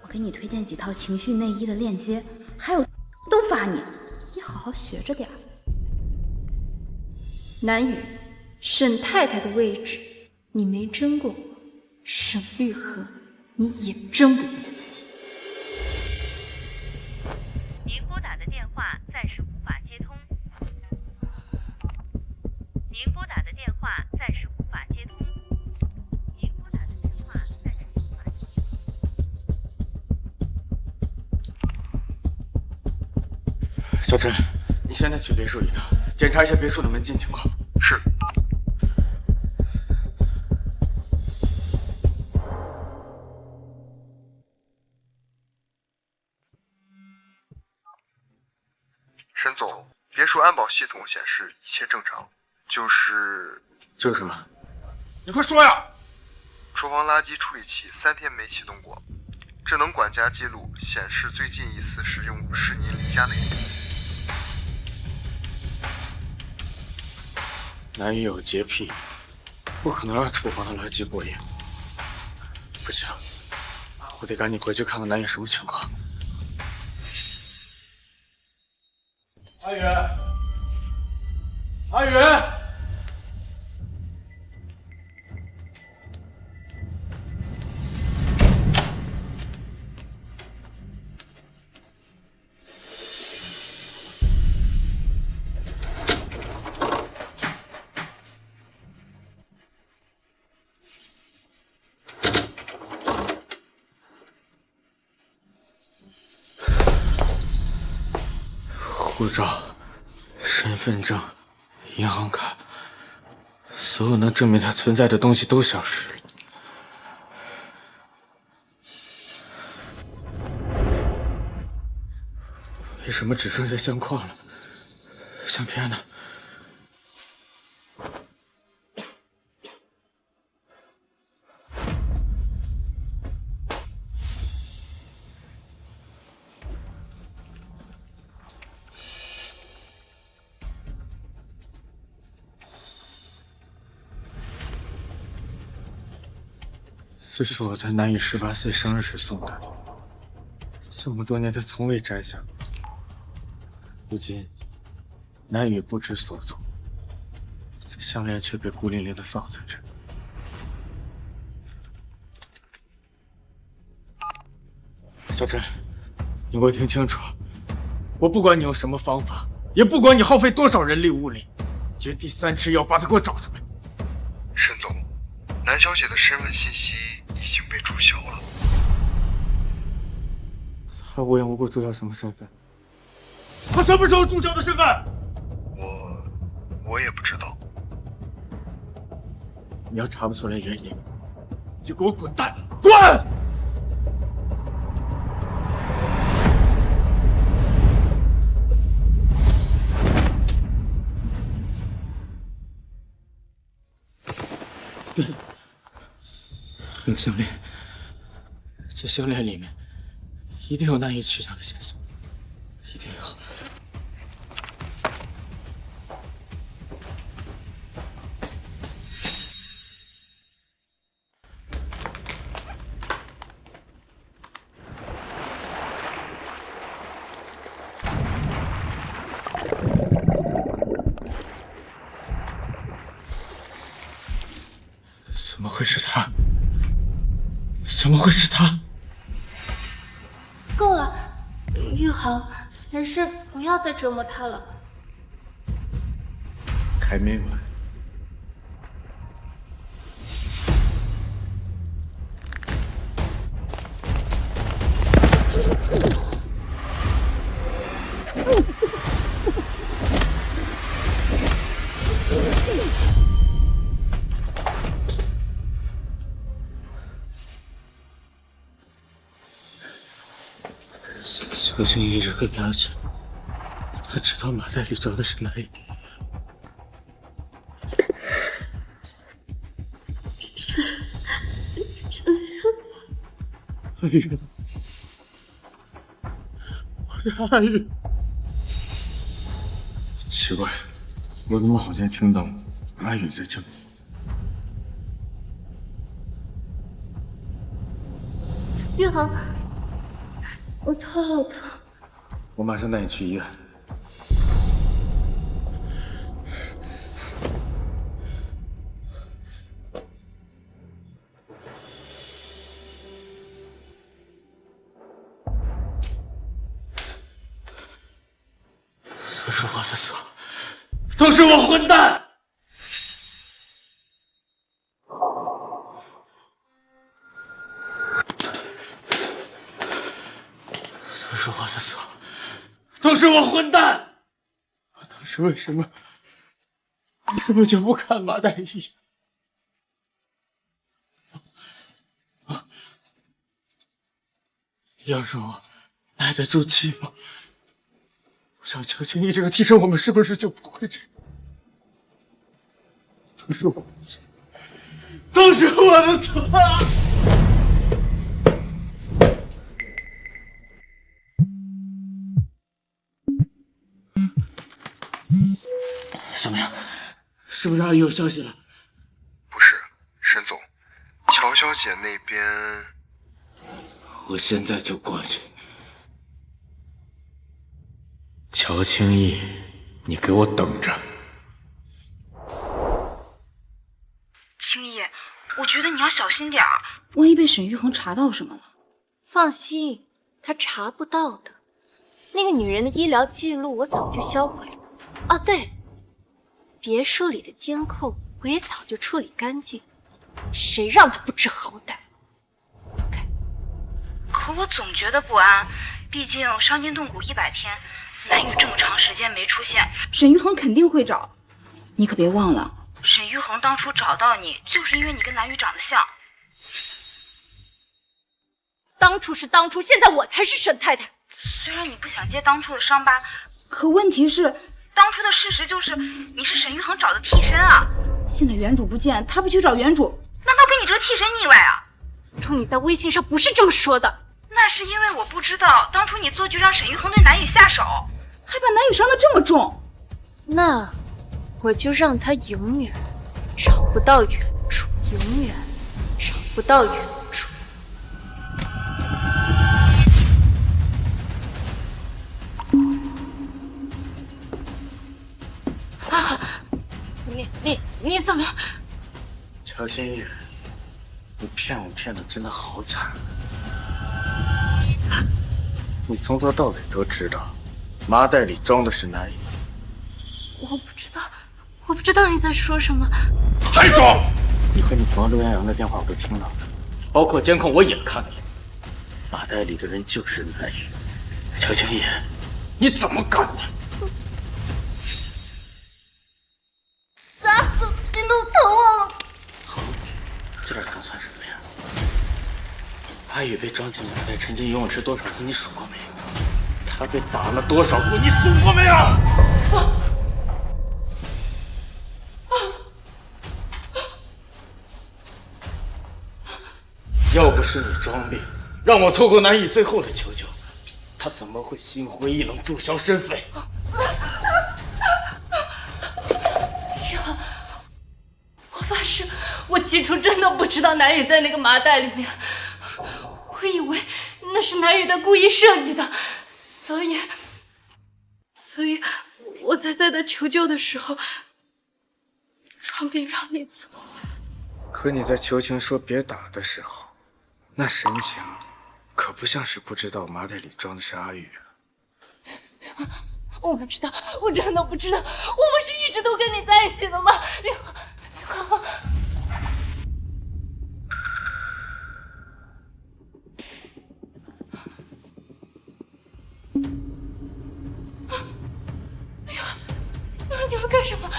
我给你推荐几套情绪内衣的链接，还有都发你，你好好学着点。南雨，沈太太的位置你没争过，沈玉和你也争不过。您拨打的电话暂时无法接通。您拨打的电话暂时无法接通。您拨打的电话暂时无法接通。小陈，你现在去别墅一趟，检查一下别墅的门禁情况。是。沈总，别墅安保系统显示一切正常，就是什么？你快说呀！厨房垃圾处理器3天没启动过，智能管家记录显示最近一次使用是您离家那天。南雨有洁癖，不可能让厨房的垃圾过夜。不行，我得赶紧回去看看南雨什么情况。阿宇，阿宇，护照、身份证、银行卡，所有能证明它存在的东西都消失了。为什么只剩下相框了？相片呢？这是我在南雨18岁生日时送他的，这么多年他从未摘下。如今，南雨不知所踪，这项链却被孤零零地放在这。小陈，你给我听清楚，我不管你用什么方法，也不管你耗费多少人力物力，绝地3尺要把他给我找出来。沈总，南小姐的身份信息已经被注销了。他无缘无故注销什么身份？他什么时候注销的身份？我也不知道。你要查不出来原因，就给我滚蛋！滚！对，有项链，这项链里面一定有难以取向的线索，一定有。怎么会是他？怎么会是他？够了，玉航，还是不要再折磨他了。还没完。小青一直很了解，他知道麻袋里装的是哪一。阿宇，我的阿宇，奇怪，我怎么好像听到阿宇在叫？玉航，我头好疼。我马上带你去医院。都是我的错，都是我混蛋！都是我的错，都是我混蛋！我当时为什么就不看麻袋一眼？要是我耐得住寂寞，不找乔青衣这个替身，我们是不是就不会这样？都是我的错，都是我的错！小明，是不是阿姨有消息了？不是，沈总，乔小姐那边……我现在就过去。乔青衣，你给我等着！青衣，我觉得你要小心点儿，万一被沈玉恒查到什么了。放心，他查不到的。那个女人的医疗记录我早就销毁了。哦，对，别墅里的监控我也早就处理干净，谁让他不知好歹？可我总觉得不安，毕竟伤筋动骨100天，南雨这么长时间没出现，沈玉恒肯定会找。你可别忘了，沈玉恒当初找到你，就是因为你跟南雨长得像。当初是当初，现在我才是沈太太。虽然你不想揭当初的伤疤，可问题是，当初的事实就是你是沈玉恒找的替身啊。现在原主不见，他不去找原主，难道跟你这个替身腻歪啊？冲你在微信上不是这么说的。那是因为我不知道，当初你做局让沈玉恒对南雨下手，还把南雨伤得这么重。那我就让他永远找不到原主，永远找不到原主。啊！你怎么？乔青衣，你骗我骗的真的好惨。你从头到尾都知道，麻袋里装的是南雨。我不知道你在说什么。还装！你和你朋友陆阳阳的电话我都听到了，包括监控我也看了。麻袋里的人就是南雨。乔青衣，你怎么干的？打死你都疼我了。疼？这点疼算什么呀？阿宇被装进麻袋沉进游泳池多少次，你数过没有？他被打了多少步，你数过没有？要不是你装病，让我错过南雨最后的求救，他怎么会心灰意冷注销身份？我发誓，我起初真的不知道南雨在那个麻袋里面，我以为那是南雨的故意设计的，所以我才在他求救的时候装病让你走。可你在求情说别打的时候，那神情可不像是不知道麻袋里装的是阿宇啊。我不知道，我真的不知道，我们是一直都跟你在一起的吗？玉恒。你要干什么？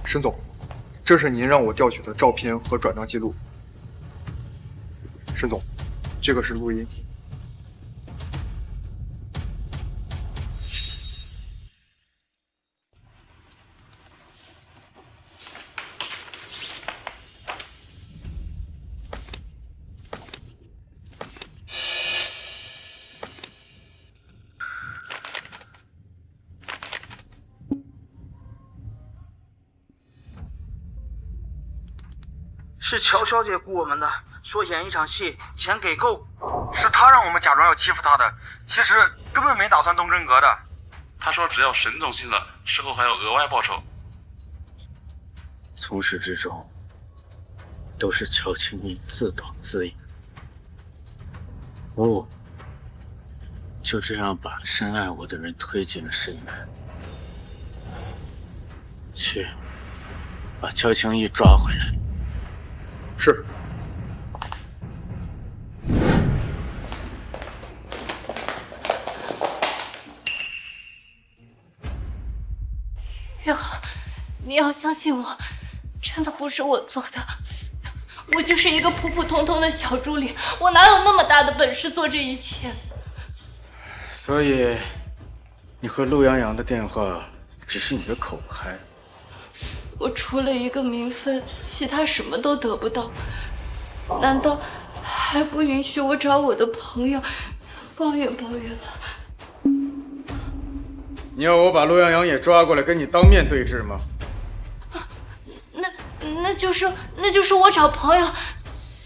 沈总，这是您让我调取的照片和转账记录。沈总，这个是录音。是乔小姐雇我们的，说演一场戏，钱给够。是她让我们假装要欺负她的，其实根本没打算动真格的。她说只要沈总信了，事后还有额外报酬。从始至终都是乔青衣自导自演，我就这样把深爱我的人推进了深渊。去，把乔青衣抓回来。是。玉恒，你要相信我，真的不是我做的，我就是一个普普通通的小助理，我哪有那么大的本事做这一切？所以，你和陆阳阳的电话只是你的口嗨。我除了一个名分，其他什么都得不到，难道还不允许我找我的朋友抱怨抱怨了？你要我把陆阳阳也抓过来跟你当面对质吗？那就是我找朋友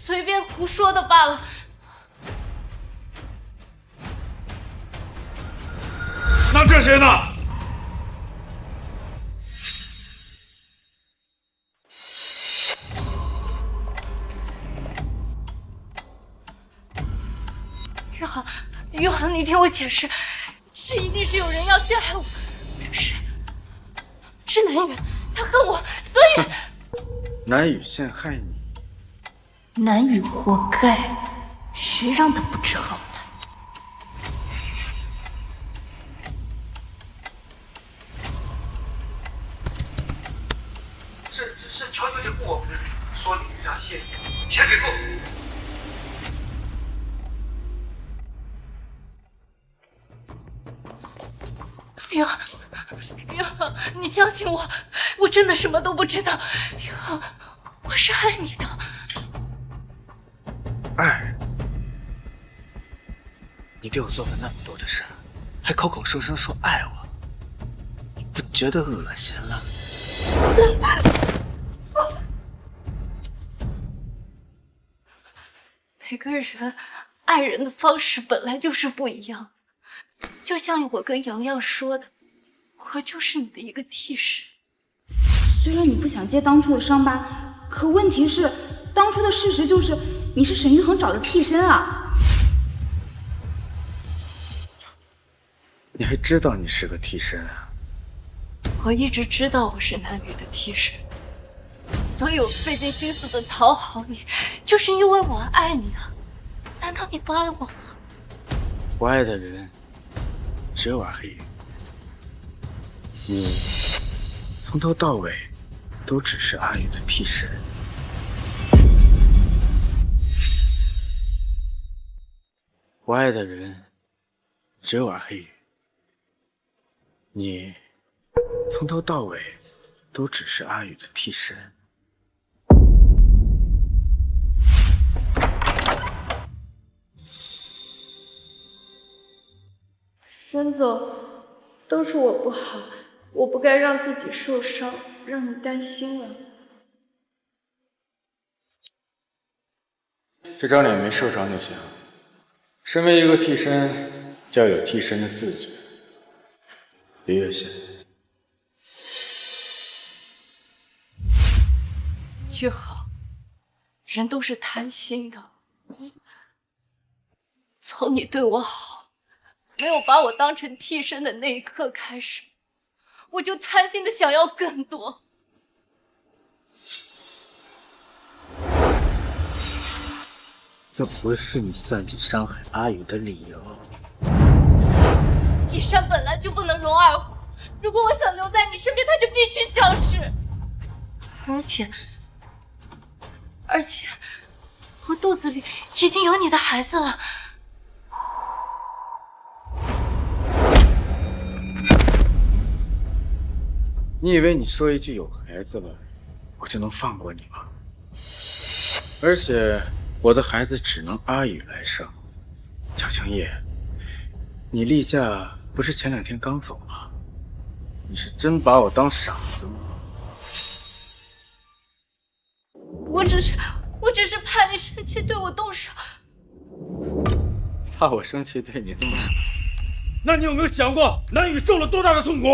随便胡说的罢了。那这些呢？玉恒，你听我解释，这一定是有人要陷害我，是南雨，他恨我，所以南雨陷害你，南雨活该，谁让他不知好歹？是乔小姐雇我们的，说你这场戏，钱给够。玉恒，你相信我，我真的什么都不知道。玉恒，我是爱你的。爱？你对我做了那么多的事，还口口声声说爱我，你不觉得恶心了？每个人爱人的方式本来就是不一样。就像我跟洋洋说的，我就是你的一个替身。虽然你不想揭当初的伤疤，可问题是，当初的事实就是你是沈玉恒找的替身啊。你还知道你是个替身啊？我一直知道我是南雨的替身，所以我费尽心思的讨好你，就是因为我爱你啊！难道你不爱我吗？我爱的人只有二黑羽，你从头到尾都只是阿宇的替身。我爱的人只有二黑羽，你从头到尾都只是阿宇的替身。沈总，都是我不好，我不该让自己受伤，让你担心了。这张脸没受伤就行。身为一个替身，就要有替身的自觉，别越线。越好，人都是贪心的。从你对我好，没有把我当成替身的那一刻开始，我就贪心的想要更多。这不是你算计伤害阿宇的理由。一山本来就不能容二虎，如果我想留在你身边，他就必须消失。而且，我肚子里已经有你的孩子了。你以为你说一句有孩子了，我就能放过你吗？而且我的孩子只能阿宇来生。乔青叶，你例假不是前2天刚走吗？你是真把我当傻子吗？我只是怕你生气对我动手。怕我生气对你动手？那你有没有想过南宇受了多大的痛苦？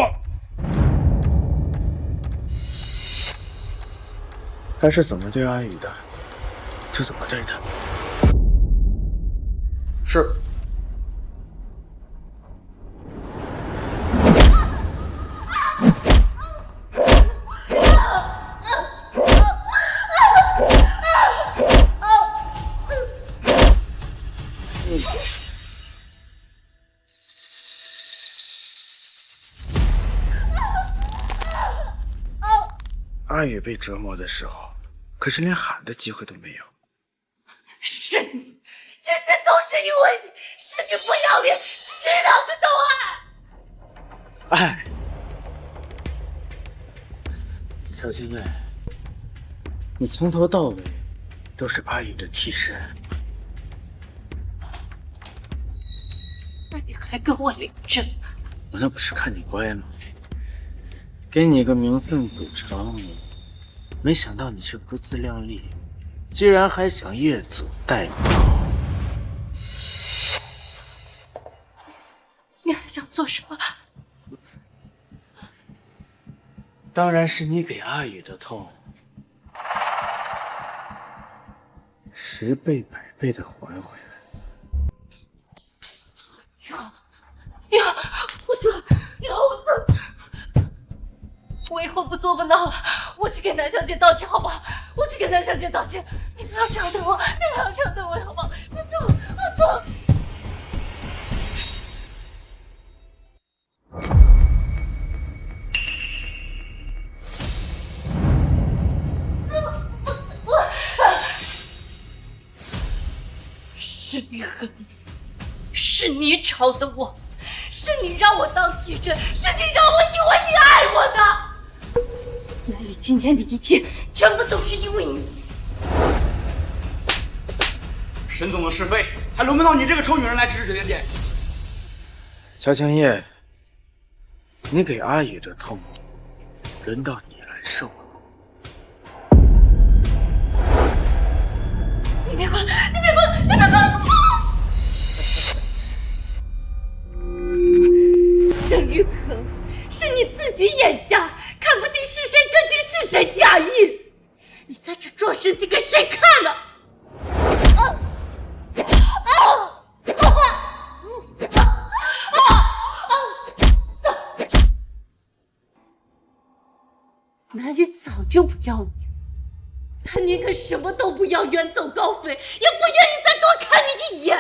他是怎么对阿宇的，就怎么对他。是。阿宇被折磨的时候，可是连喊的机会都没有。是你，这些都是因为你，是你不要脸，是你两个都爱。爱，乔青叶，你从头到尾都是阿宇的替身。那你还跟我领证？我那不是看你乖吗？给你个名分补偿你，没想到你却不自量力，居然还想越俎代庖。你还想做什么？当然是你给阿宇的痛，10倍100倍的还回来。我错了，我错了。我以后不作不闹了，我去给南小姐道歉，好不好？我去给南小姐道歉。你不要这样对我，你不要这样对我，好不好？我错了，我错了。沈玉恒，是你吵的我，是你让我当替身，是你让我以为你爱我的。南宇，今天的一切全部都是因为你。沈总的是非，还轮不到你这个臭女人来指指点点。乔青叶，你给阿宇的痛，轮到你来受了。你别管了，你别管了，你别管了！沈玉恒，是你自己眼瞎，看不清是谁真情是谁假意。你在这装神经给谁看呢？南宇早就不要你，他宁可什么都不要，远走高飞，也不愿意再多看你一眼。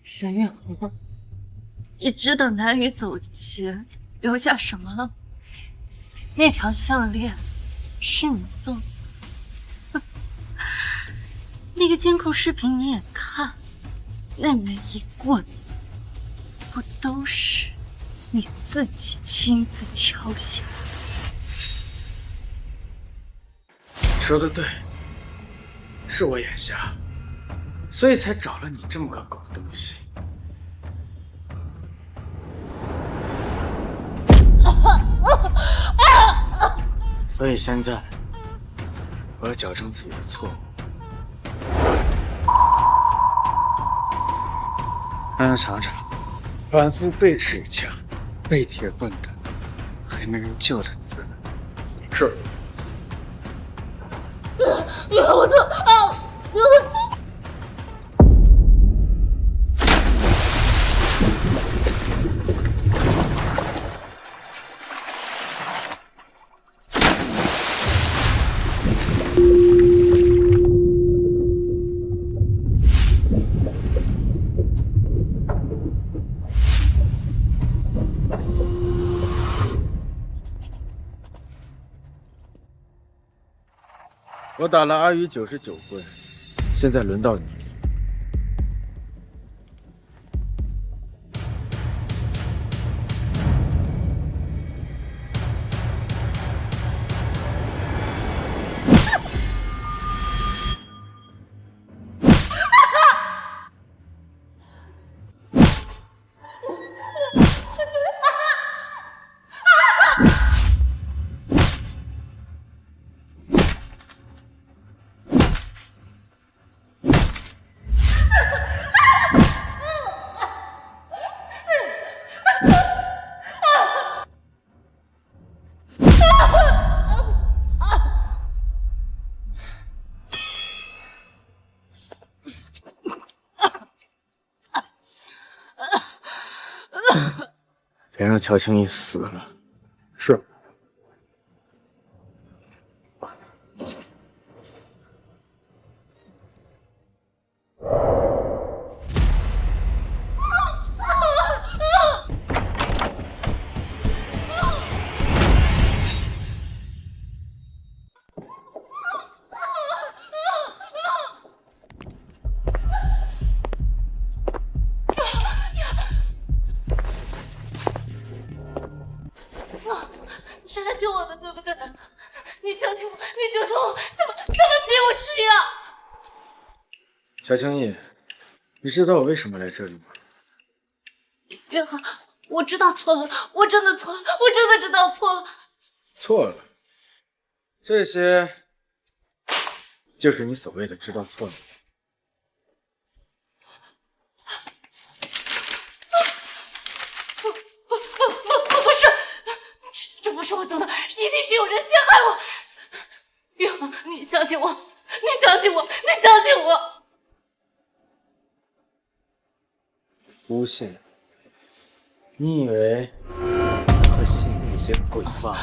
沈月恒，你知道南宇走前留下什么了吗？那条项链是你送的，那个监控视频你也看，那每一过不都是你自己亲自敲下？说的对，是我眼瞎，所以才找了你这么个狗东西。所以现在我要矫正自己的错误，还想尝尝，反复被水枪、被铁棍的，还没人救的滋味。是。我的啊！我打了阿宇99棍，现在轮到你。别让乔青怡死了。是。是来救我的，对不对？你相信我，你救救我，他们逼我吃药。乔青怡，你知道我为什么来这里吗？元航，我知道错了，我真的错了，我真的知道错了。错了，这些就是你所谓的知道错了。不是，这不是我做的，一定是有人陷害我。元航，你相信我，你相信我，你相信我。诬陷？你以为我会信你那些鬼话？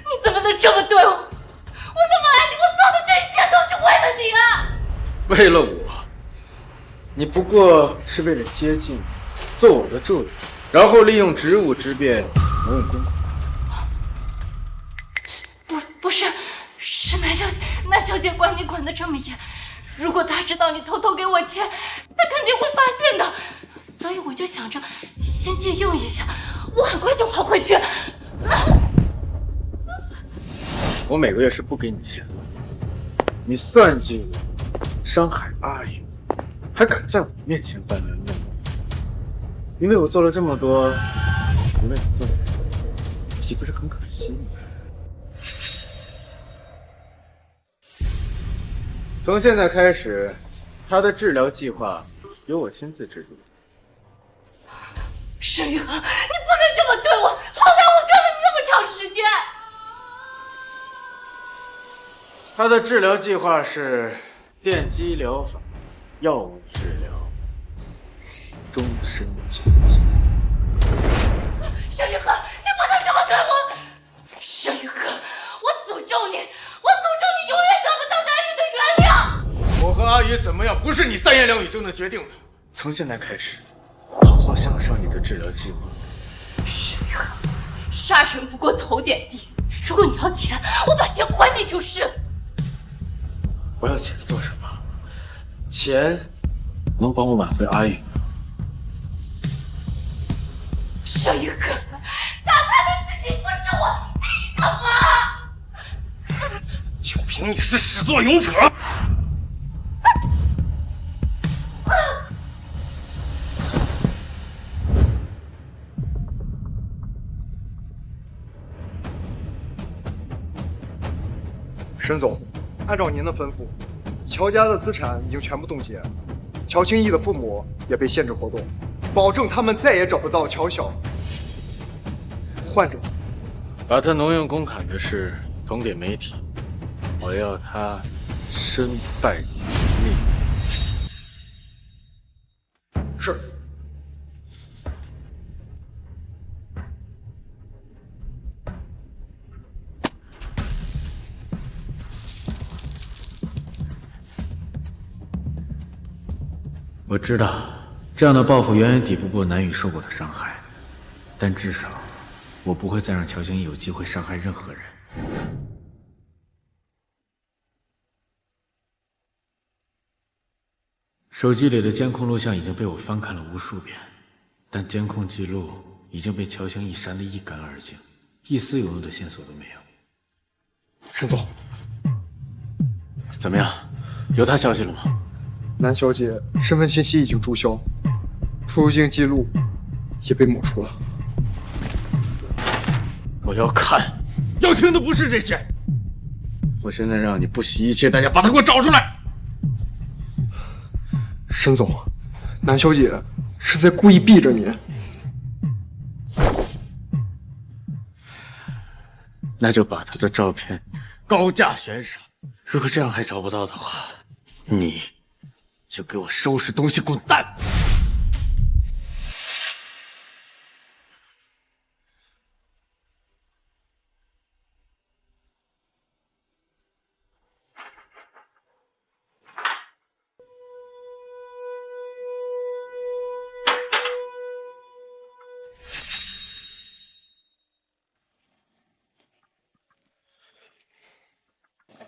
你怎么能这么对我？我那么爱你，我做的这一切都是为了你啊！为了我？你不过是为了接近，做我的助理，然后利用职务之便蒙混公款。不是南小姐，南小姐管你管得这么严，如果她知道你偷偷给我钱，她肯定会发现的。所以我就想着先借用一下，我很快就还回去。我每个月是不给你钱的，你算计我，伤害阿宇，还敢在我面前翻来覆去，因为我做了这么多，不为你做点什么，岂不是很可惜吗？从现在开始，他的治疗计划由我亲自制定。沈玉恒，你不能这么对我，好歹我跟了你那么长时间。他的治疗计划是电击疗法、药物治疗、终身监禁。沈玉恒，你不能这么对我！沈玉恒，我诅咒你，我诅咒你永远得不到男人的原谅！我和阿宇怎么样，不是你三言两语就能决定的。从现在开始，好好享受你的治疗计划。沈玉恒，杀人不过头点地，如果你要钱，我把钱还你就是。我要钱做什么？钱能帮我挽回阿宇。沈玉恒，打他的事情不是我，你懂吗？就凭你是始作俑者。沈总，按照您的吩咐，乔家的资产已经全部冻结，乔清义的父母也被限制活动，保证他们再也找不到乔晓。患者，把他挪用公款的事通给媒体，我要他身败名裂。是。我知道，这样的报复远远抵不过南雨受过的伤害，但至少，我不会再让乔清义有机会伤害任何人。手机里的监控录像已经被我翻看了无数遍，但监控记录已经被乔清义删得一干二净，一丝有用的线索都没有。沈总，怎么样？有他消息了吗？南小姐身份信息已经注销，出入境记录也被抹除了。我要看，要听的不是这些。我现在让你不惜一切代价把他给我找出来。沈总，南小姐是在故意避着您。那就把他的照片高价悬赏。如果这样还找不到的话，你就给我收拾东西滚蛋！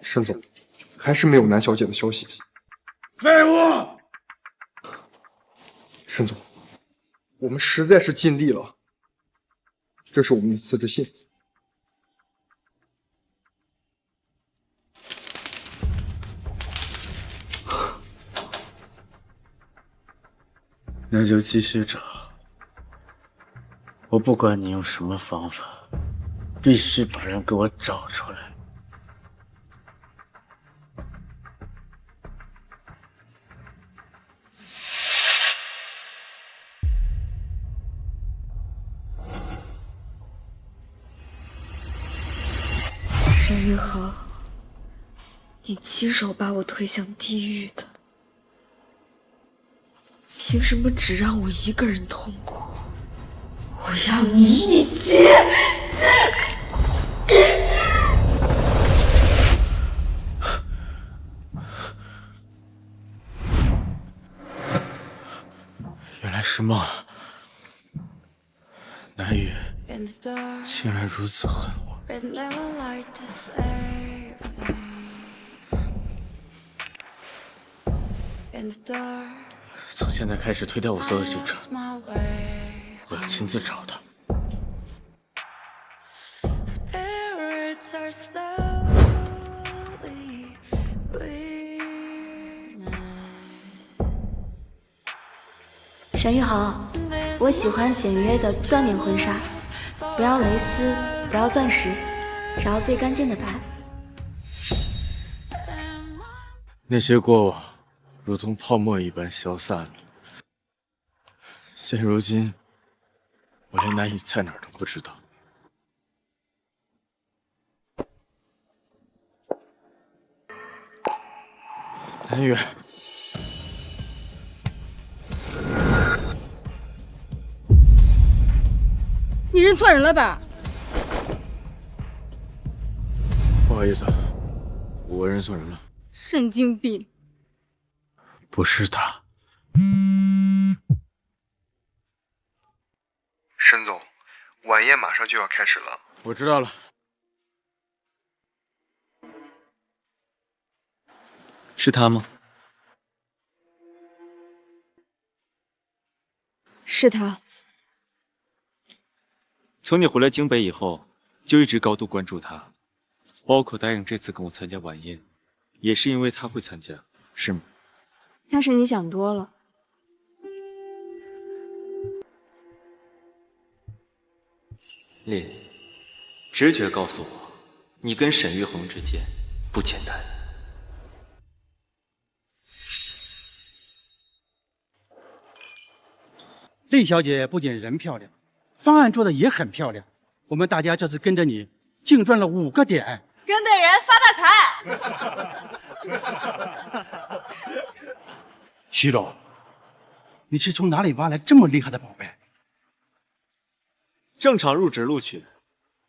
沈总，还是没有南小姐的消息。废物！沈总，我们实在是尽力了，这是我们的辞职信。那就继续找，我不管你用什么方法，必须把人给我找出来。沈玉恒，你亲手把我推向地狱的，凭什么只让我一个人痛苦？我要你一起！原来是梦，南雨竟然如此恨我。从现在开始推掉我所有行程，我要亲自找他。沈玉恒，我喜欢简约的缎面婚纱，不要蕾丝，不要钻石，只要最干净的白。那些过往如同泡沫一般消散了，现如今我连南雨在哪儿都不知道。南雨，你认错人了吧？不好意思，我认错人了。神经病！不是他。沈总，晚宴马上就要开始了。我知道了。是他吗？是他。从你回来京北以后，就一直高度关注他，包括答应这次跟我参加晚宴，也是因为他会参加，是吗？那是你想多了。烈，直觉告诉我，你跟沈玉恒之间不简单。厉小姐不仅人漂亮，方案做的也很漂亮。我们大家这次跟着你，净赚了5个点。跟对人发大财！徐总，你是从哪里挖来这么厉害的宝贝？正常入职录取，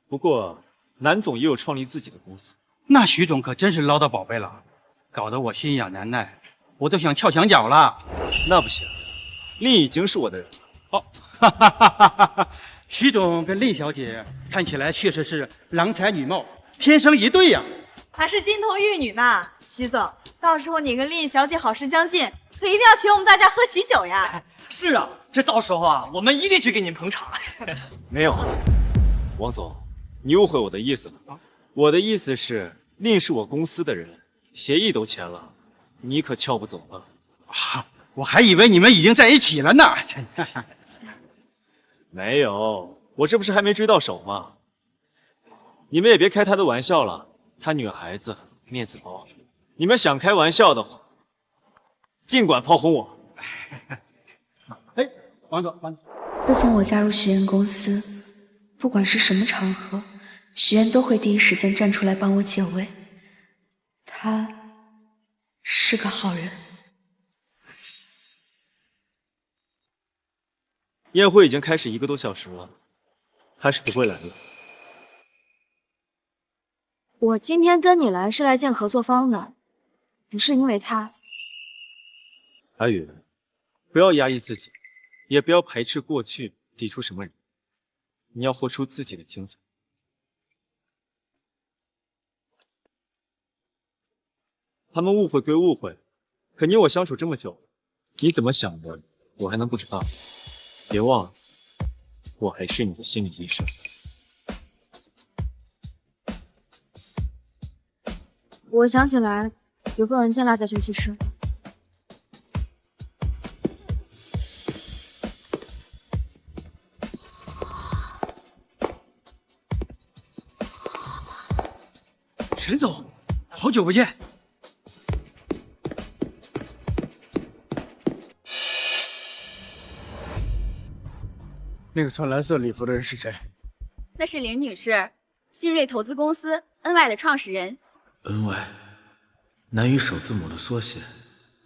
不过南总也有创立自己的公司。那徐总可真是捞到宝贝了，搞得我心痒难耐，我都想撬墙角了。那不行，令已经是我的人了。哦，哈哈哈哈哈！徐总跟令小姐看起来确实是郎才女貌，天生一对呀。还是金童玉女呢，徐总，到时候你跟令小姐好事将近，可一定要请我们大家喝喜酒呀。是啊，这到时候啊，我们一定去给您捧场。没有，王总，你误会我的意思了。我的意思是，令是我公司的人，协议都签了，你可撬不走了。啊，我还以为你们已经在一起了呢。没有，我这不是还没追到手吗？你们也别开他的玩笑了，他女孩子面子薄，你们想开玩笑的话，尽管炮轰我。哎，王总，自从我加入许愿公司，不管是什么场合，许愿都会第一时间站出来帮我解围。他是个好人。宴会已经开始1个多小时了，他是不会来了。我今天跟你来是来见合作方的，不是因为他。阿宇，不要压抑自己，也不要排斥过去，抵触什么人。你要活出自己的精彩。他们误会归误会，可你我相处这么久，你怎么想的，我还能不知道？别忘了，我还是你的心理医生。我想起来，有份文件落在休息室。沈总，好久不见。那个穿蓝色礼服的人是谁？那是林女士，新锐投资公司 NY 的创始人。NY， 南语首字母的缩写，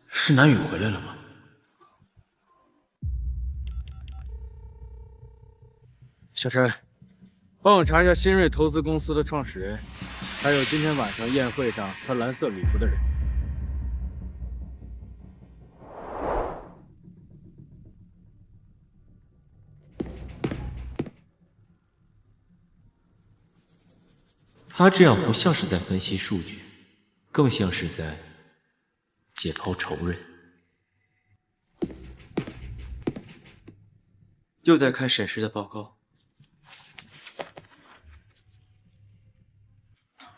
是南语回来了吗？小陈，帮我查一下新锐投资公司的创始人，还有今天晚上宴会上穿蓝色礼服的人。他这样不像是在分析数据，更像是在解剖仇人。就在看沈氏的报告。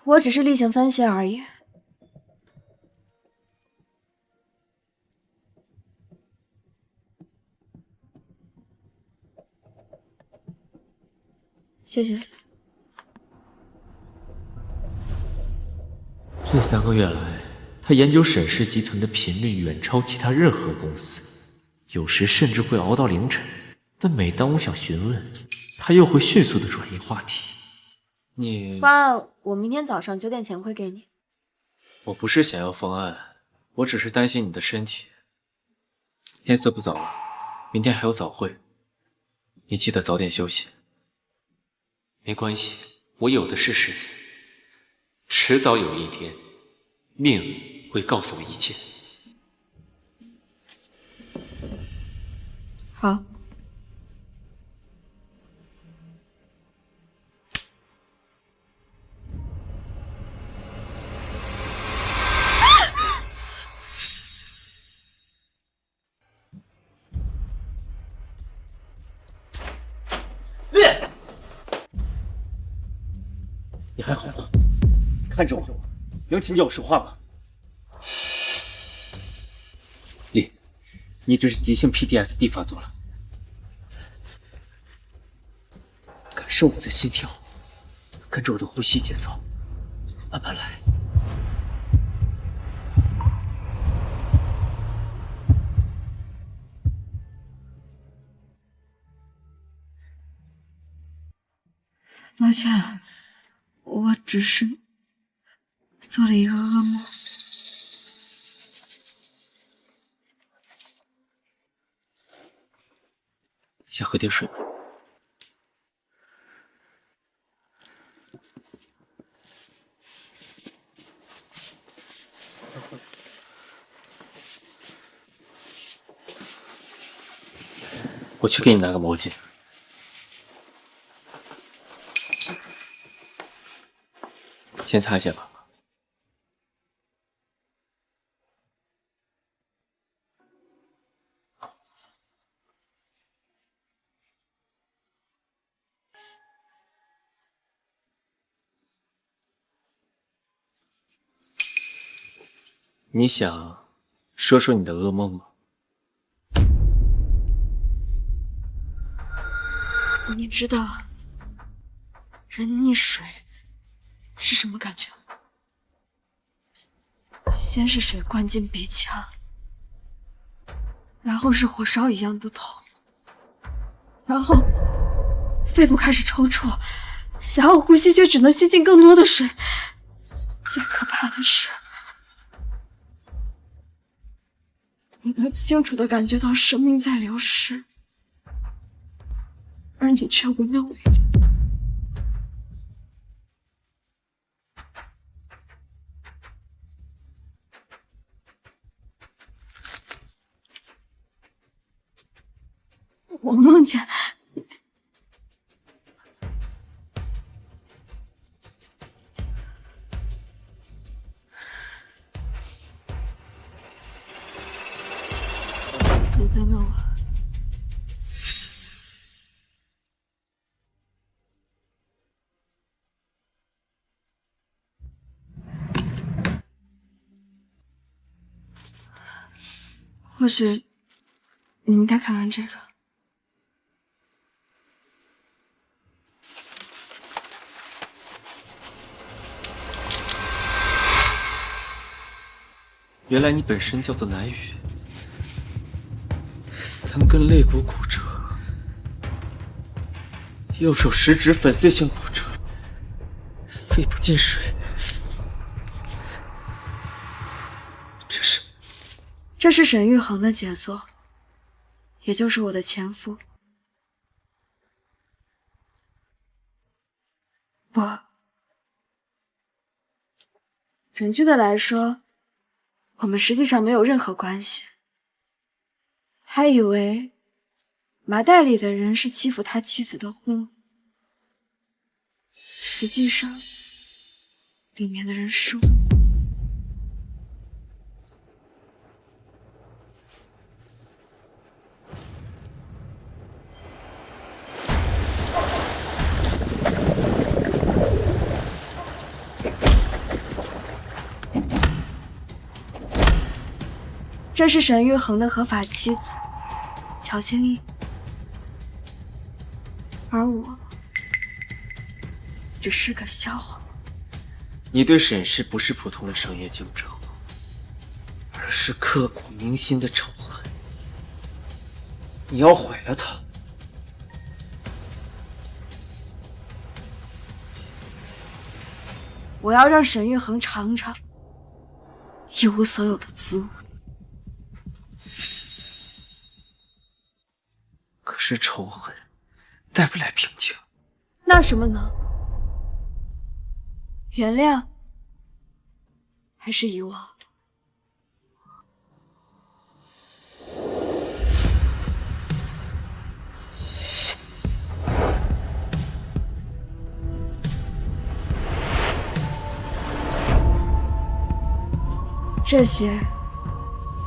我只是例行分析而已。谢谢。这3个月来，他研究沈氏集团的频率远超其他任何公司，有时甚至会熬到凌晨。但每当我想询问，他又会迅速的转移话题。你方案我明天早上9点前会给你。我不是想要方案，我只是担心你的身体。天色不早了，明天还有早会，你记得早点休息。没关系，我有的是时间，迟早有一天，令会告诉我一切。好。你还好吗？看着我，能听见我说话吗？丽，你这是急性 PTSD 发作了。感受我的心跳，跟着我的呼吸节奏，慢慢来。抱歉，我只是做了一个噩梦。先喝点水吧。我去给你拿个毛巾。先擦一下吧。你想说说你的噩梦吗？你知道人溺水是什么感觉吗？先是水灌进鼻腔，然后是火烧一样的痛，然后肺部开始抽搐，想要呼吸却只能吸进更多的水。最可怕的是，你能清楚地感觉到生命在流失，而你却无能为力。我梦见你等等我。或许你应该看看这个。原来你本身叫做南雨，3根肋骨骨折，右手食指粉碎性骨折，肺部进水。这是沈玉恒的杰作，也就是我的前夫。不，准确的来说，我们实际上没有任何关系。他以为麻袋里的人是欺负他妻子的婚后，实际上里面的人是我。这是沈玉恒的合法妻子乔青衣，而我只是个笑话。你对沈氏不是普通的商业竞争，而是刻骨铭心的仇恨。你要毁了他。我要让沈玉恒尝尝一无所有的滋味。可是仇恨带不来平静。那什么呢？原谅还是遗忘？这些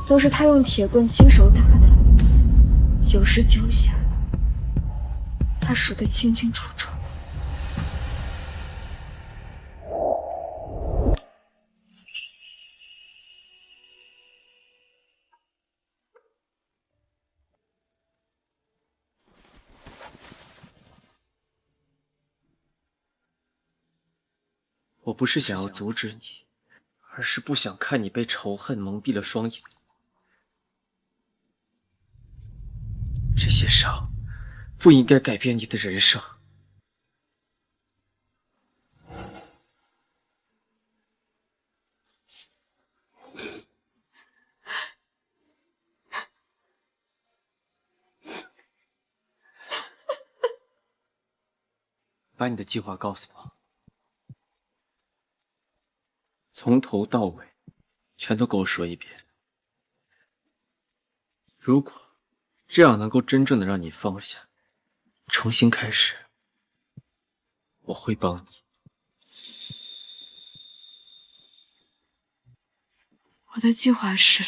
都是他用铁棍亲手打的，99下，他数得清清楚楚。我不是想要阻止你，而是不想看你被仇恨蒙蔽了双眼。这些伤不应该改变你的人生。把你的计划告诉我，从头到尾，全都给我说一遍。如果这样能够真正的让你放下，重新开始，我会帮你。我的计划是，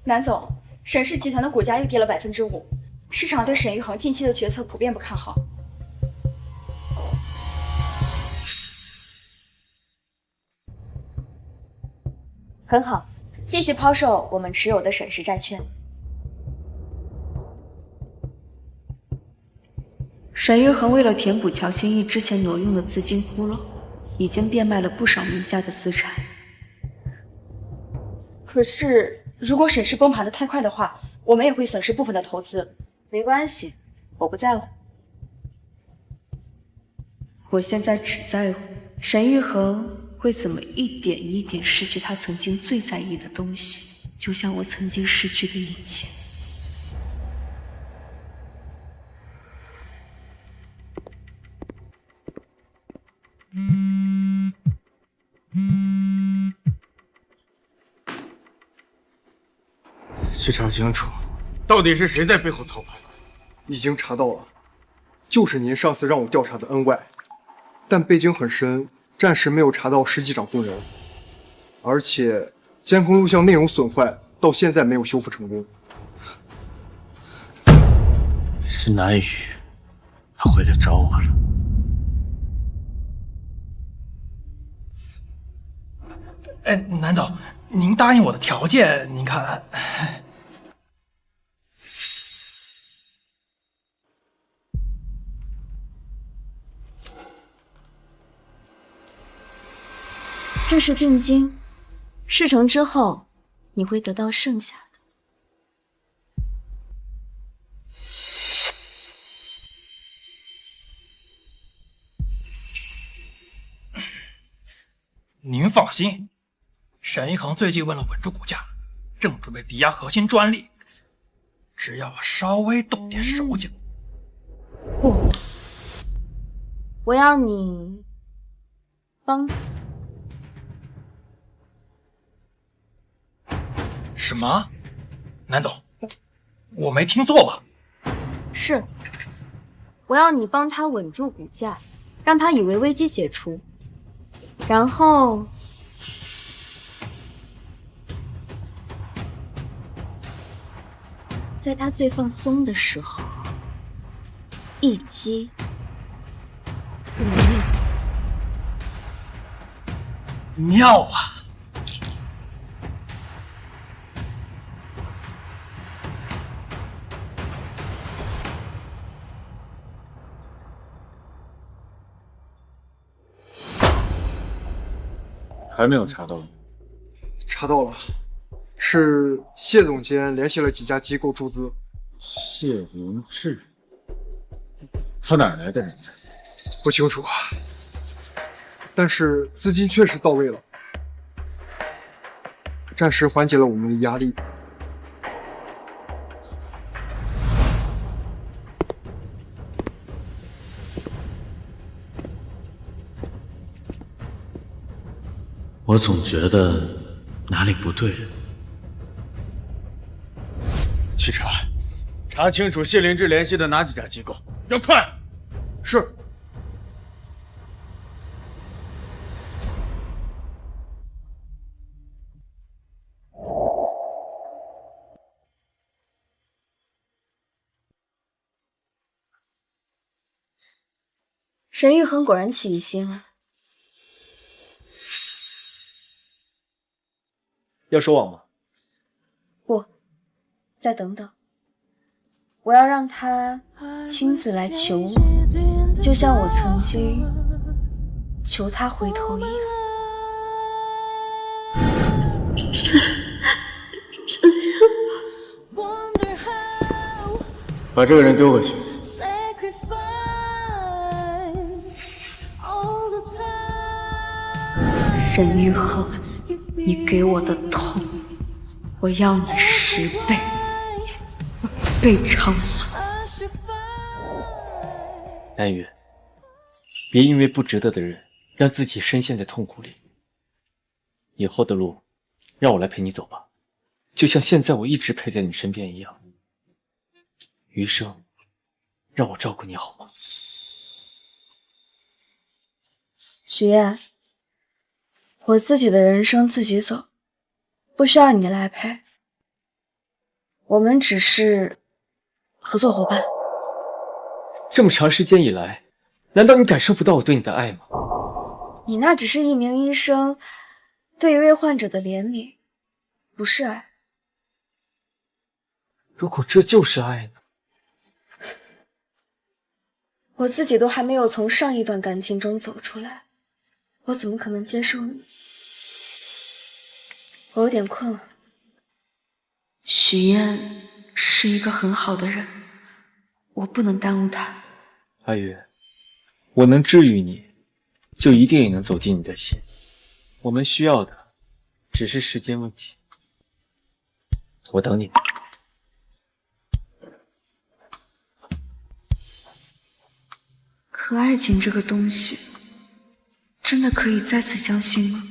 南总，沈氏集团的股价又跌了5%，市场对沈玉恒近期的决策普遍不看好。很好，继续抛售我们持有的沈氏债券。沈玉恒为了填补乔清义之前挪用的资金窟窿，已经变卖了不少名下的资产。可是，如果沈氏崩盘的太快的话，我们也会损失部分的投资。没关系，我不在乎。我现在只在乎沈玉恒会怎么一点一点失去他曾经最在意的东西，就像我曾经失去的一切。去查清楚，到底是谁在背后操盘。已经查到了，就是您上次让我调查的 NY， 但背景很深，暂时没有查到实际掌控人，而且监控录像内容损坏，到现在没有修复成功。是南雨，他回来找我了。哎，南总，您答应我的条件，您看。这是定金，事成之后你会得到剩下的。您放心，沈一恒最近为了稳住股价，正准备抵押核心专利，只要我稍微动点手脚。不，我要你帮。什么？南总，我没听错吧？是，我要你帮他稳住股价，让他以为危机解除，然后在他最放松的时候，一击毁灭。妙啊！还没有查到吗？查到了，是谢总监联系了几家机构注资。谢明志，他哪来的人？不清楚，但是资金确实到位了，暂时缓解了我们的压力。我总觉得哪里不对。去查清楚谢灵芝联系的哪几家机构，要快。是。沈玉恒果然起疑心了。要说谎吗？不，再等等，我要让他亲自来求我，就像我曾经求他回头一样。把这个人丢回去。沈玉恒，你给我的痛，我要你10倍，100倍偿还。南雨，别因为不值得的人，让自己深陷在痛苦里。以后的路，让我来陪你走吧，就像现在我一直陪在你身边一样。余生，让我照顾你好吗？许燕，我自己的人生自己走，不需要你来陪。我们只是合作伙伴。这么长时间以来，难道你感受不到我对你的爱吗？你那只是一名医生对一位患者的怜悯，不是爱。如果这就是爱呢？我自己都还没有从上一段感情中走出来，我怎么可能接受你？我有点困了。许燕是一个很好的人，我不能耽误她。阿宇，我能治愈你，就一定也能走进你的心。我们需要的只是时间问题。我等你。可爱情这个东西，真的可以再次相信吗？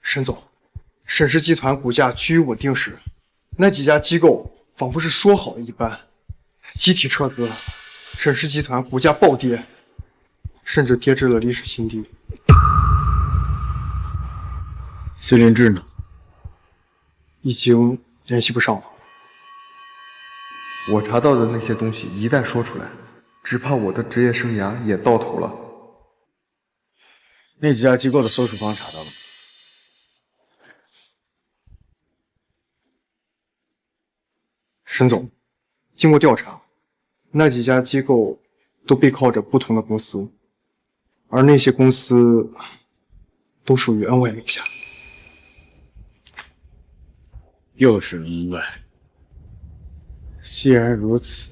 沈总，沈氏集团股价趋于稳定时，那几家机构仿佛是说好的一般，集体撤资，沈氏集团股价暴跌，甚至跌至了历史新低。谢连志呢？已经联系不上了。我查到的那些东西一旦说出来，只怕我的职业生涯也到头了。那几家机构的搜索方查到了吗？沈总，经过调查，那几家机构都背靠着不同的公司，而那些公司都属于恩外名下。又是恩外。既然如此，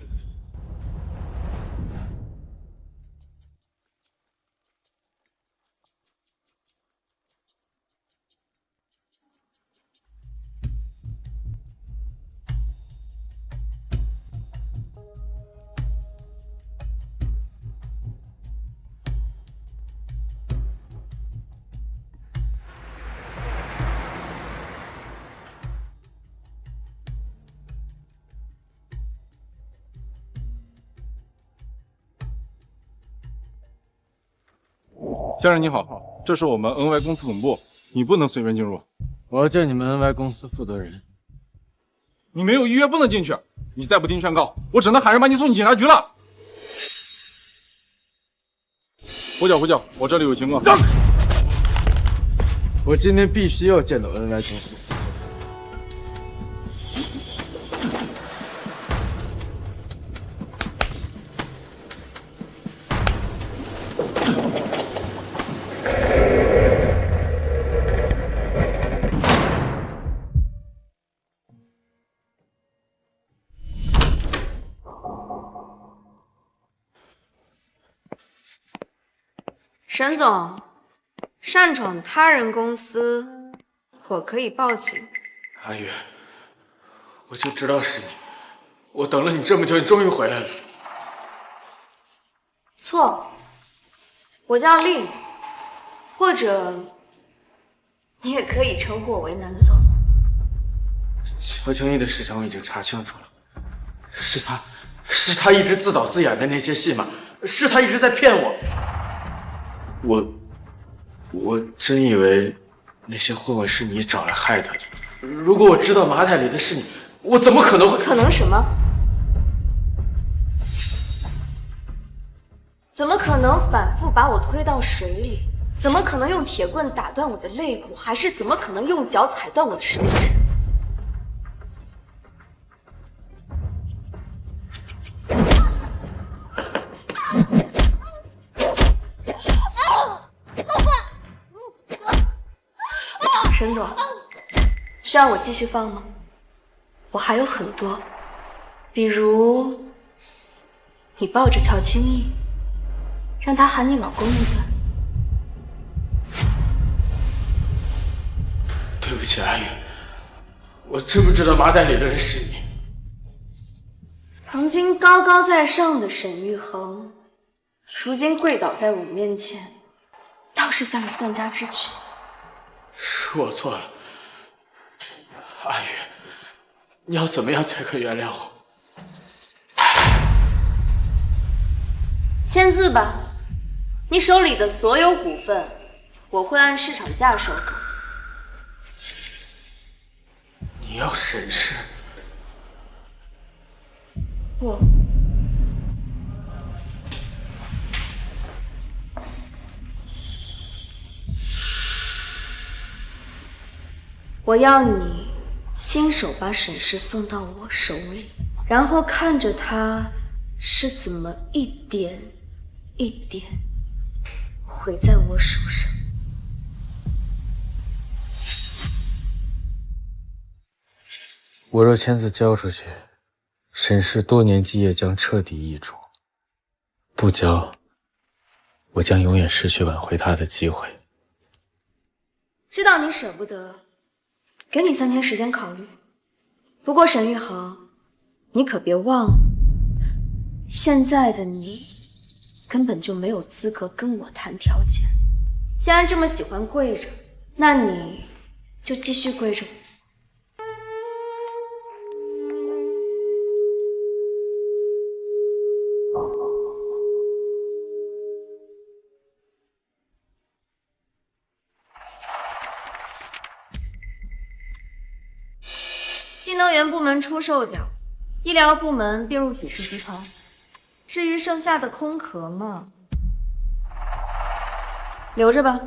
先生你好，这是我们 NY 公司总部，你不能随便进入。我要见你们 NY 公司负责人。你没有预约不能进去，你再不听劝告，我只能喊人把你送进警察局了。胡搅，我这里有情况。我今天必须要见到 NY 公司。沈总，擅闯他人公司，我可以报警。阿宇，我就知道是你，我等了你这么久，你终于回来了。错，我叫令，或者你也可以称呼我为南总。乔青义的事情我已经查清楚了，是他一直自导自演的那些戏码，是他一直在骗我。我真以为那些混混是你找来害他的。如果我知道麻袋里的是你，我怎么可能会……可能什么？怎么可能反复把我推到水里？怎么可能用铁棍打断我的肋骨？还是怎么可能用脚踩断我的手指？沈总，需要我继续放吗？我还有很多，比如你抱着乔青逸，让他喊你老公一顿。对不起，阿宇，我真不知道麻袋里的人是你。曾经高高在上的沈玉恒，如今跪倒在我面前，倒是向你丧家之举。是我错了，阿宇，你要怎么样才可原谅我？签字吧，你手里的所有股份，我会按市场价收购。你要审视？不，我要你亲手把沈氏送到我手里，然后看着他是怎么一点一点毁在我手上。我若签字交出去，沈氏多年基业将彻底易主；不交，我将永远失去挽回他的机会。知道你舍不得，给你3天时间考虑。不过沈玉恒，你可别忘了，现在的你根本就没有资格跟我谈条件。既然这么喜欢跪着，那你就继续跪着。新能源部门出售掉，医疗部门并入许氏集团。至于剩下的空壳嘛，留着吧。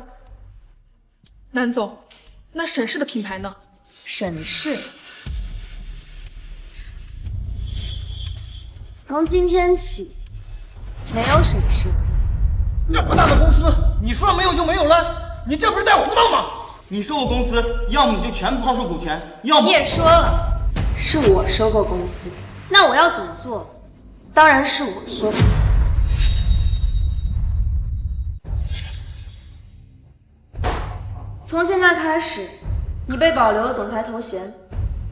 南总，那沈氏的品牌呢？沈氏，从今天起没有沈氏。这么大的公司，你说没有就没有了？你这不是在胡闹吗？你收购公司，要么你就全部抛售股权，要么你也说了，是我收购公司，那我要怎么做？当然是我说的算算。从现在开始，你被保留总裁头衔，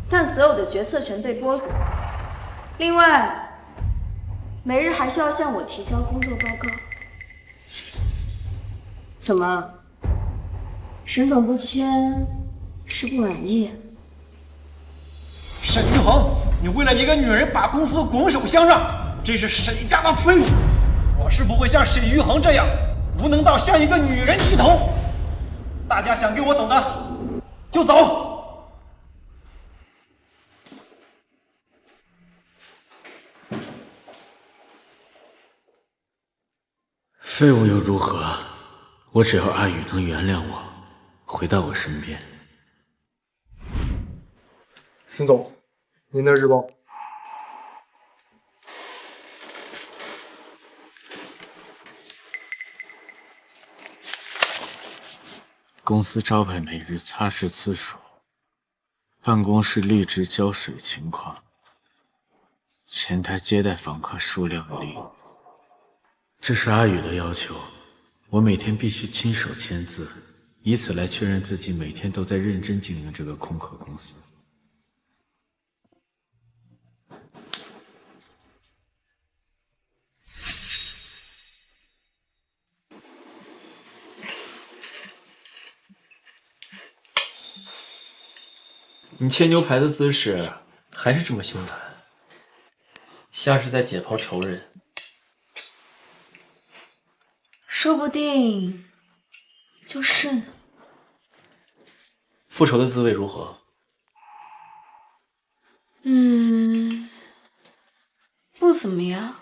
但所有的决策权被剥夺。另外，每日还需要向我提交工作报告。怎么？沈总不签是不满意？沈玉恒，你为了一个女人把公司拱手相让，这是沈家的愤怒。我是不会像沈玉恒这样无能到向一个女人低头。大家想跟我走的就走。废物又如何？我只要阿宇能原谅我，回到我身边。沈总，您的日报。公司招牌每日擦拭次数，办公室绿植浇水情况，前台接待访客数量0。这是阿宇的要求，我每天必须亲手签字，以此来确认自己每天都在认真经营这个空壳公司。你切牛排的姿势还是这么凶残，像是在解剖仇人。说不定就是呢。复仇的滋味如何？不怎么样。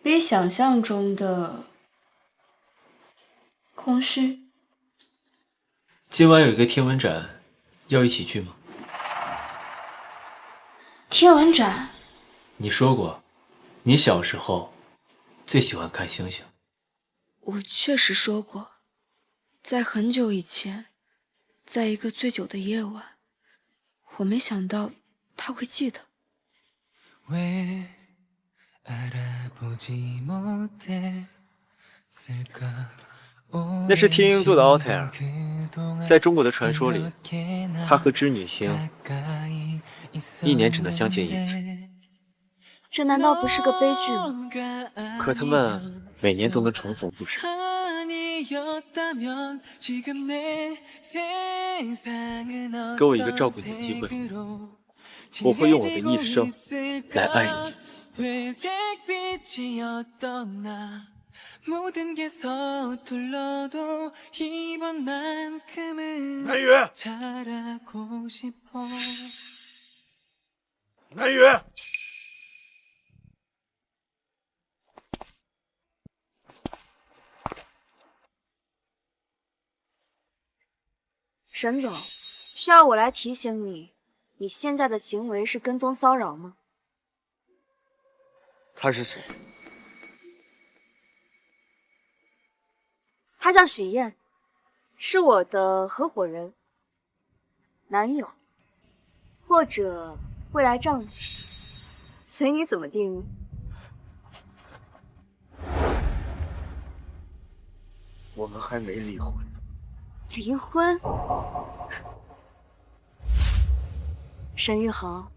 别比想象中的空虚。今晚有一个天文展，要一起去吗？天文展？你说过，你小时候最喜欢看星星。我确实说过，在很久以前，在一个最久的夜晚，我没想到他会记得。那是天鹰座的奥泰尔，在中国的传说里，他和织女星一年只能相见一次。这难道不是个悲剧吗？可他们每年都能重逢，不是？给我一个照顾你的机会，我会用我的一生来爱你。 모든 게 서툴러도 이번만큼은 나유해! 잘하고 싶어. 나유해! 沈总，需要我来提醒你，你现在的行为是跟踪骚扰吗？他是谁？ 他叫许燕，是我的合伙人、男友，或者未来丈夫，随你怎么定义。我们还没离婚。离婚？沈玉恒，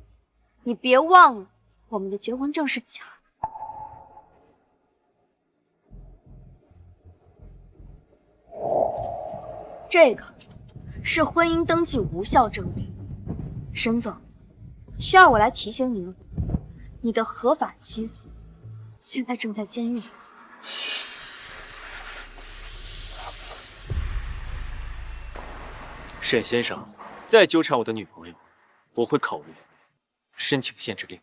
你别忘了，我们的结婚证是假的。 这个是婚姻登记无效证明，沈总，需要我来提醒您，你的合法妻子现在正在监狱里。沈先生，再纠缠我的女朋友，我会考虑申请限制令。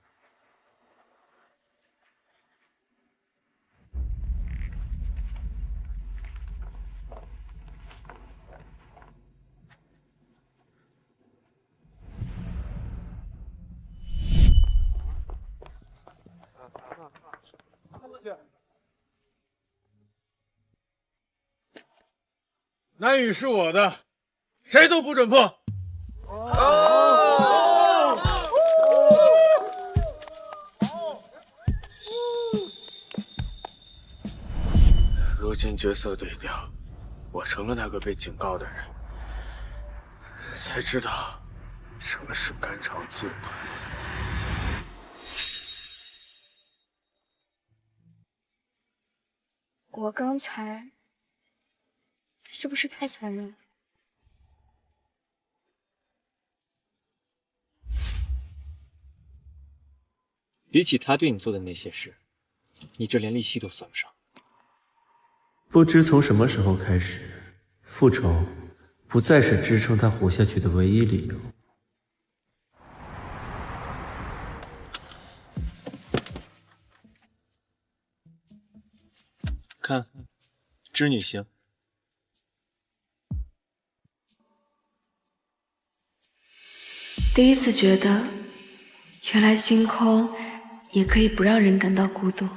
南雨是我的，谁都不准碰。如今角色对调，我成了那个被警告的人，才知道什么是肝肠寸断。 我刚才是不是太残忍了？比起他对你做的那些事，你这连利息都算不上。不知从什么时候开始，复仇不再是支撑他活下去的唯一理由。 看，织女星。第一次觉得，原来星空也可以不让人感到孤独。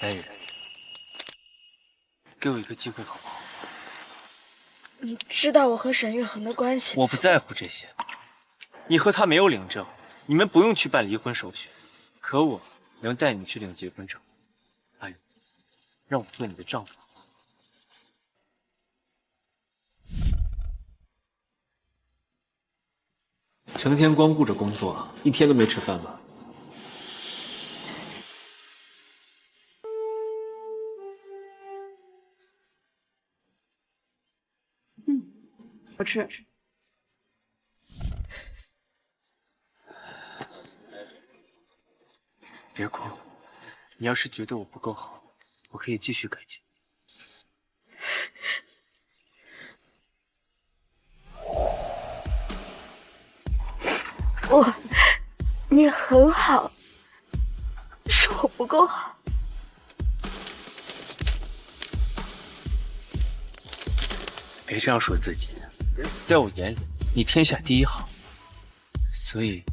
南雨，给我一个机会好不好？你知道我和沈玉恒的关系？我不在乎这些。 你和他没有领证，你们不用去办离婚手续，可我能带你去领结婚证。阿雨，让我做你的丈夫。成天光顾着工作，一天都没吃饭吧？我吃。 别哭，你要是觉得我不够好，我可以继续改进。你很好，是我不够好。别这样说自己，在我眼里，你天下第一好。所以，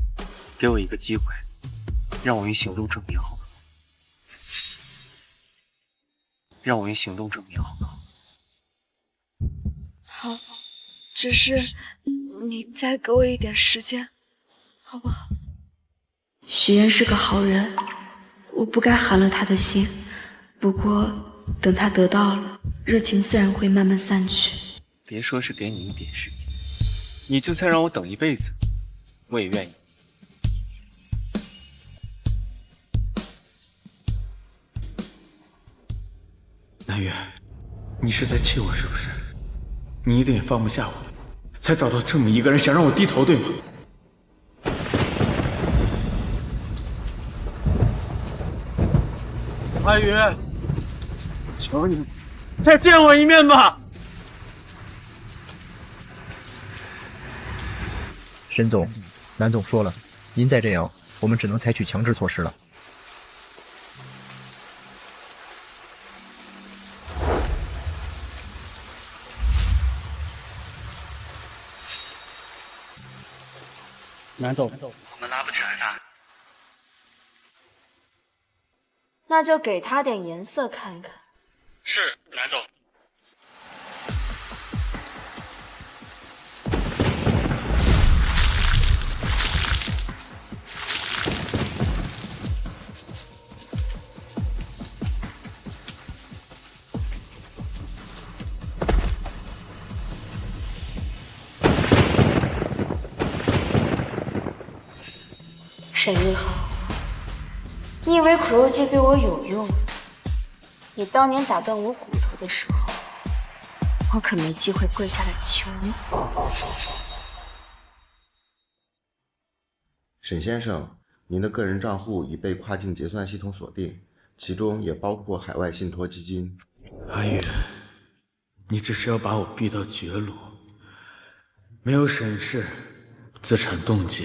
给我一个机会，让我用行动证明好吗？让我用行动证明好吗？好，只是你再给我一点时间，好不好？许愿是个好人，我不该寒了他的心。不过等他得到了，热情自然会慢慢散去。别说是给你一点时间，你就算让我等一辈子，我也愿意。南月，你是在气我是不是？你一定也放不下我，才找到这么一个人想让我低头，对吗？阿宇，求你再见我一面吧。沈总，南总说了，您再这样，我们只能采取强制措施了。南总，我们拉不起来他。那就给他点颜色看看。是，南总。沈玉豪，你以为苦肉计对我有用？你当年打断我骨头的时候，我可没机会跪下来求你。沈先生，您的个人账户已被跨境结算系统锁定，其中也包括海外信托基金。阿宇，你只是要把我逼到绝路，没有审视，资产冻结，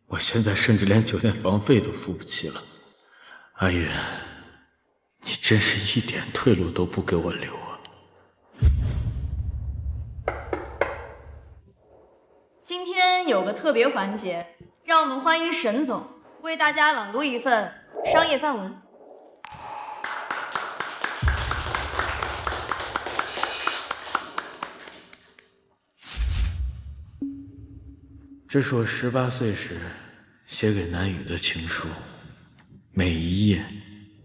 我现在甚至连酒店房费都付不起了。阿宇，你真是一点退路都不给我留啊！今天有个特别环节，让我们欢迎沈总为大家朗读一份商业范文。这是我18岁时写给南雨的情书，每一页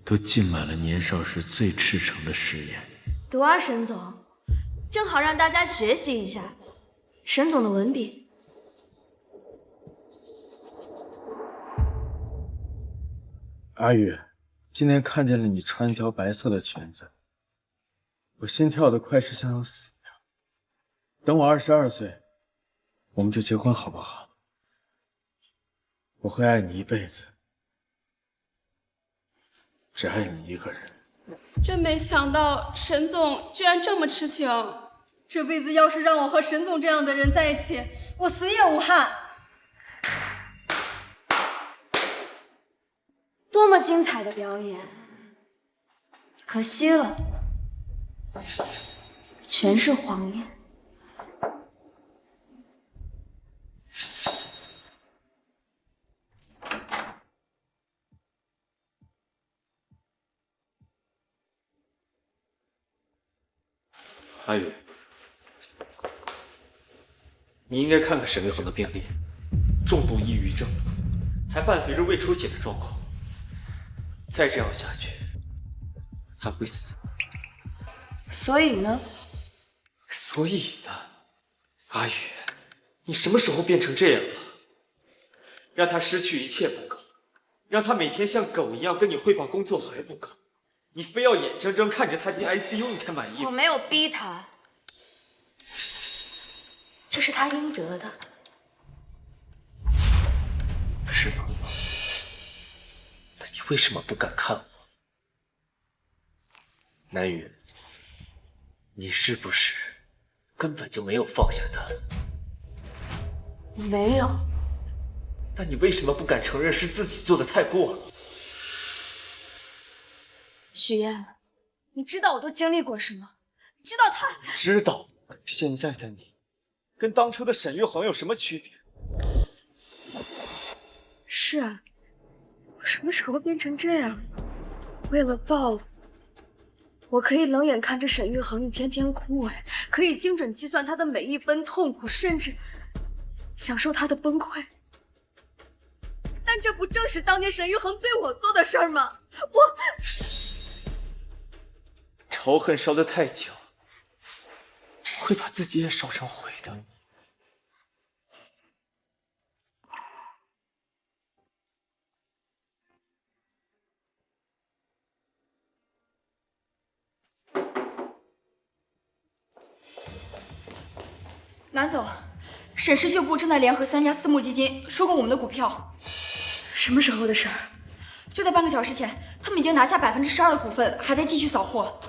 都浸满了年少时最赤诚的誓言。读啊，沈总，正好让大家学习一下沈总的文笔。阿宇，今天看见了你穿一条白色的裙子，我心跳得快是像要死一样。等我22岁，我们就结婚好不好？我会爱你一辈子，只爱你一个人。真没想到沈总居然这么痴情，这辈子要是让我和沈总这样的人在一起，我死也无憾。多么精彩的表演，可惜了，全是谎言。阿宇，你应该看看沈玉恒的病历，重度抑郁症，还伴随着胃出血的状况。再这样下去，他会死。所以呢？所以呢？阿宇，你什么时候变成这样了？让他失去一切不够，让他每天像狗一样跟你汇报工作还不够，你非要眼睁睁看着他进 ICU 你才满意？我没有逼他，这是他应得的。是吗？那你为什么不敢看我？南雨，你是不是根本就没有放下他？没有，但你为什么不敢承认是自己做的太过了？许燕，你知道我都经历过什么？知道他知道。现在的你，跟当初的沈玉恒有什么区别？是啊，我什么时候变成这样了？为了报复，我可以冷眼看着沈玉恒一天天枯萎，可以精准计算他的每一分痛苦，甚至享受他的崩溃。但这不正是当年沈玉恒对我做的事儿吗？仇恨烧得太久，会把自己也烧成灰的。南总，沈氏旧部正在联合3家私募基金收购我们的股票。什么时候的事儿？就在半个小时前，他们已经拿下12%的股份，还在继续扫货。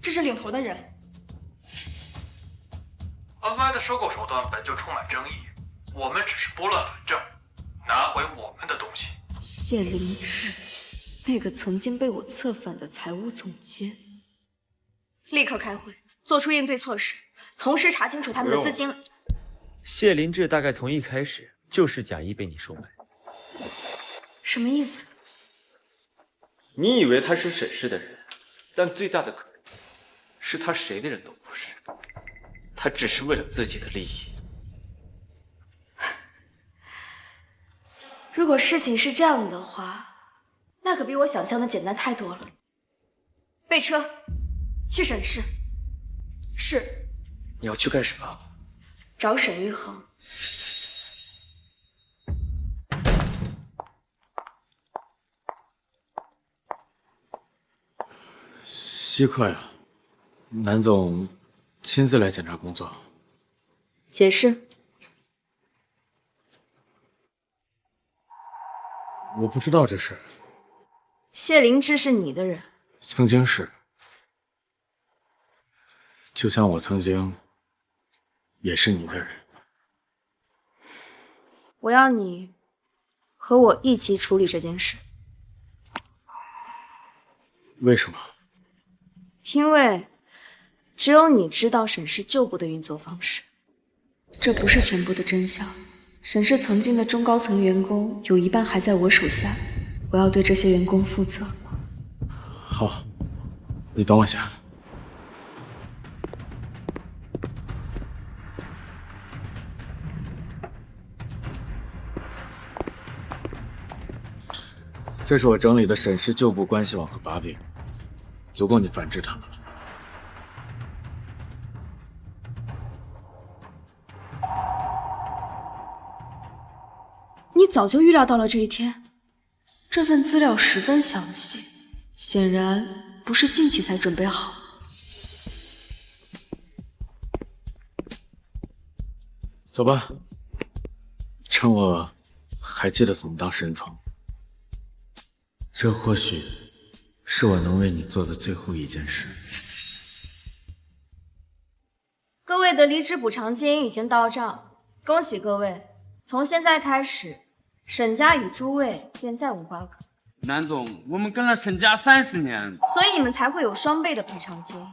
这是领头的人。恩歪的收购手段本就充满争议，我们只是拨乱反正，拿回我们的东西。谢灵志，那个曾经被我策反的财务总监，立刻开会，做出应对措施，同时查清楚他们的资金。谢林志大概从一开始就是假意被你收买。什么意思？你以为他是沈氏的人，但最大的可能是他谁的人都不是，他只是为了自己的利益。如果事情是这样的话，那可比我想象的简单太多了。备车，去沈氏。是。你要去干什么？找沈玉恒。稀客呀，南总亲自来检查工作。解释。我不知道这事。谢灵芝是你的人？曾经是，就像我曾经也是你的人。我要你和我一起处理这件事。为什么？因为只有你知道沈氏旧部的运作方式。这不是全部的真相。沈氏曾经的中高层员工有一半还在我手下，我要对这些员工负责。好，你等我一下。这是我整理的沈氏旧部关系网和把柄，足够你反制他们了。你早就预料到了这一天，这份资料十分详细，显然不是近期才准备好。走吧，趁我还记得怎么当沈总。这或许是我能为你做的最后一件事。各位的离职补偿金已经到账，恭喜各位！从现在开始，沈家与诸位便再无瓜葛。南总，我们跟了沈家30年，所以你们才会有双倍的赔偿金。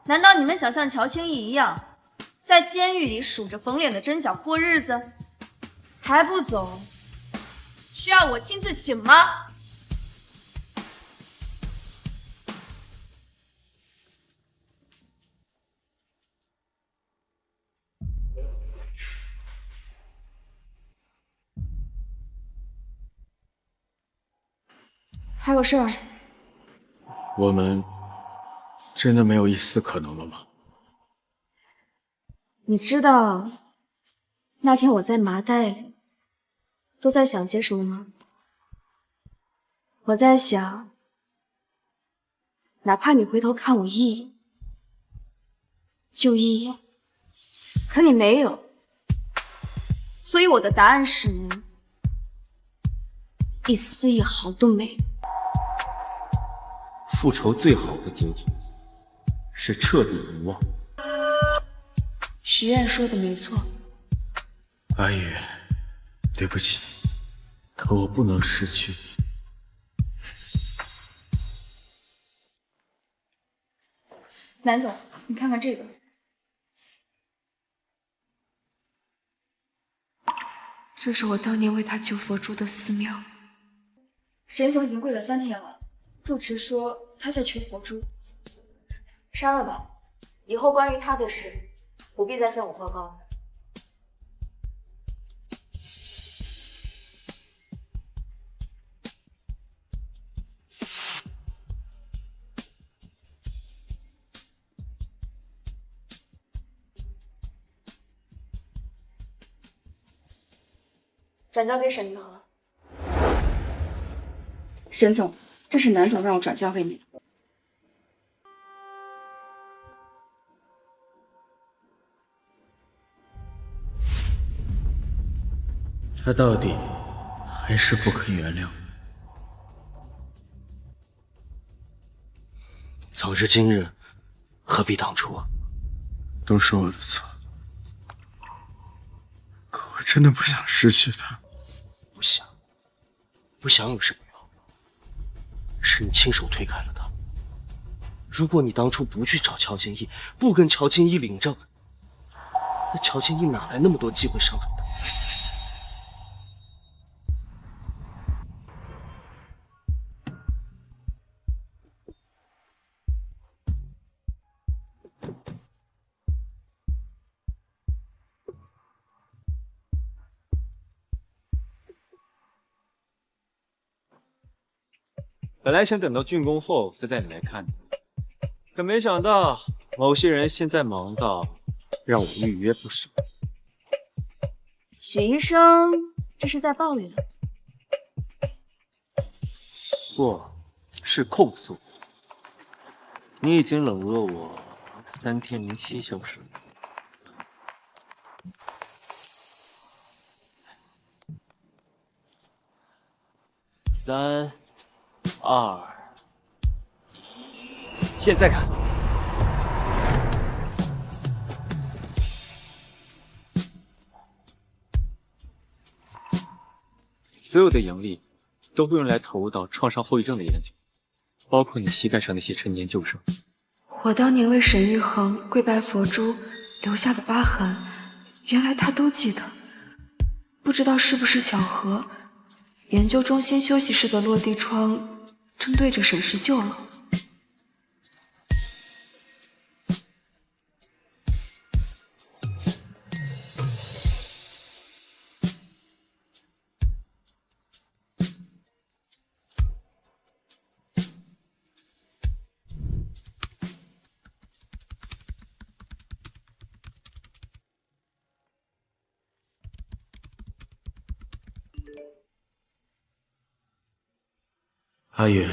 难道你们想像乔青义一样，在监狱里数着缝脸的针脚过日子？还不走？需要我亲自请吗？还有事儿？我们真的没有一丝可能了吗？你知道那天我在麻袋里都在想些什么吗？我在想，哪怕你回头看我一眼，就一眼，可你没有，所以我的答案是一丝一毫都没有。复仇最好的结局是彻底遗忘。许愿说的没错，阿宇，对不起，可我不能失去你。南总，你看看这个。这是我当年为他救佛珠的寺庙。沈总已经跪了3天了，住持说他在求佛珠。删了吧，以后关于他的事，不必再向我报告了。转交给沈玉恒。沈总，这是南总让我转交给你的。他到底还是不肯原谅。早知今日，何必当初啊？都是我的错，可我真的不想失去他。不想有什么用？是你亲手推开了他。如果你当初不去找乔青义，不跟乔青义领证，那乔青义哪来那么多机会伤害他？本来想等到竣工后再带你来看你，可没想到某些人现在忙到让我预约不少。许医生，这是在抱怨？不，是控诉。你已经冷落我3天零7小时。3、2、1，现在看。所有的盈利都会用来投入到创伤后遗症的研究，包括你膝盖上那些陈年旧伤。我当年为沈玉恒跪拜佛珠留下的疤痕，原来他都记得。不知道是不是巧合，研究中心休息室的落地窗正对着沈氏旧楼。阿宇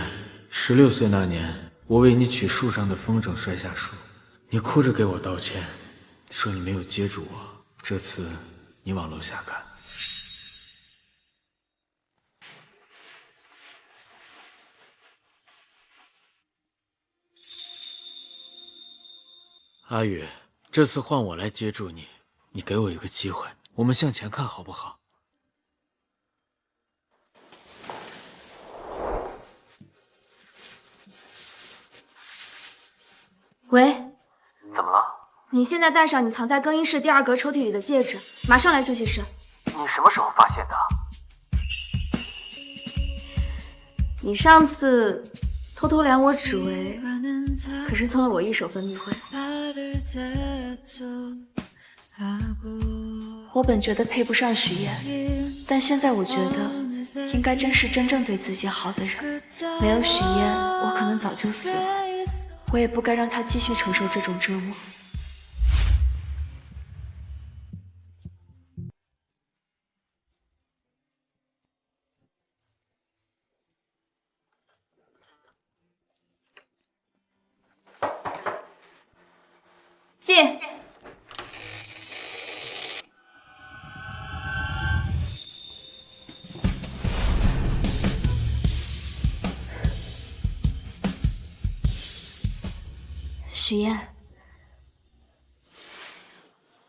，16岁那年，我为你取树上的风筝摔下树，你哭着给我道歉，说你没有接住我。这次你往楼下看。阿宇，这次换我来接住你，你给我一个机会，我们向前看好不好？喂，怎么了？你现在戴上你藏在更衣室第2格抽屉里的戒指，马上来休息室。你什么时候发现的？你上次偷偷量我指围，可是蹭了我一手分泌会。我本觉得配不上许燕，但现在我觉得应该珍视真正对自己好的人。没有许燕，我可能早就死了。我也不该让他继续承受这种折磨。进。许燕，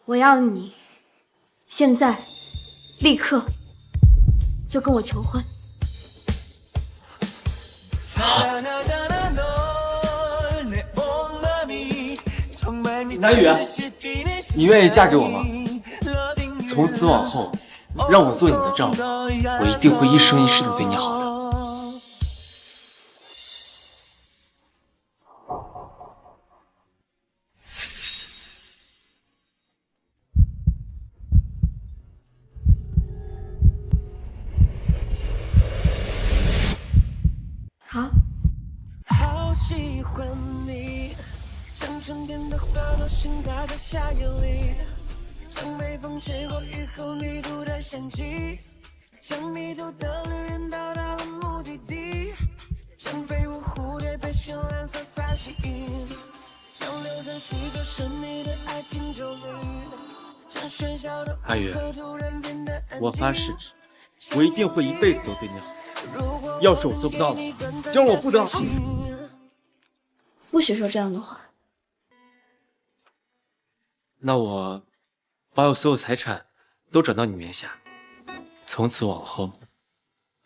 我要你现在立刻就跟我求婚。南雨，你愿意嫁给我吗？从此往后，让我做你的丈夫，我一定会一生一世的对你好的。好。好喜欢你，像春天的花朵盛开在夏夜里，像北风吹过雨后泥土的香气，像迷途的旅人到达了目的地，像飞舞蝴蝶被绚烂色彩吸引，像流转许久神秘的爱情咒语，像喧嚣的阿宇，突然变得安静。我发誓，我一定会一辈子都对你好。要是我做不到的话，就让我不得好。不许说这样的话。那我把我所有财产都转到你名下，从此往后，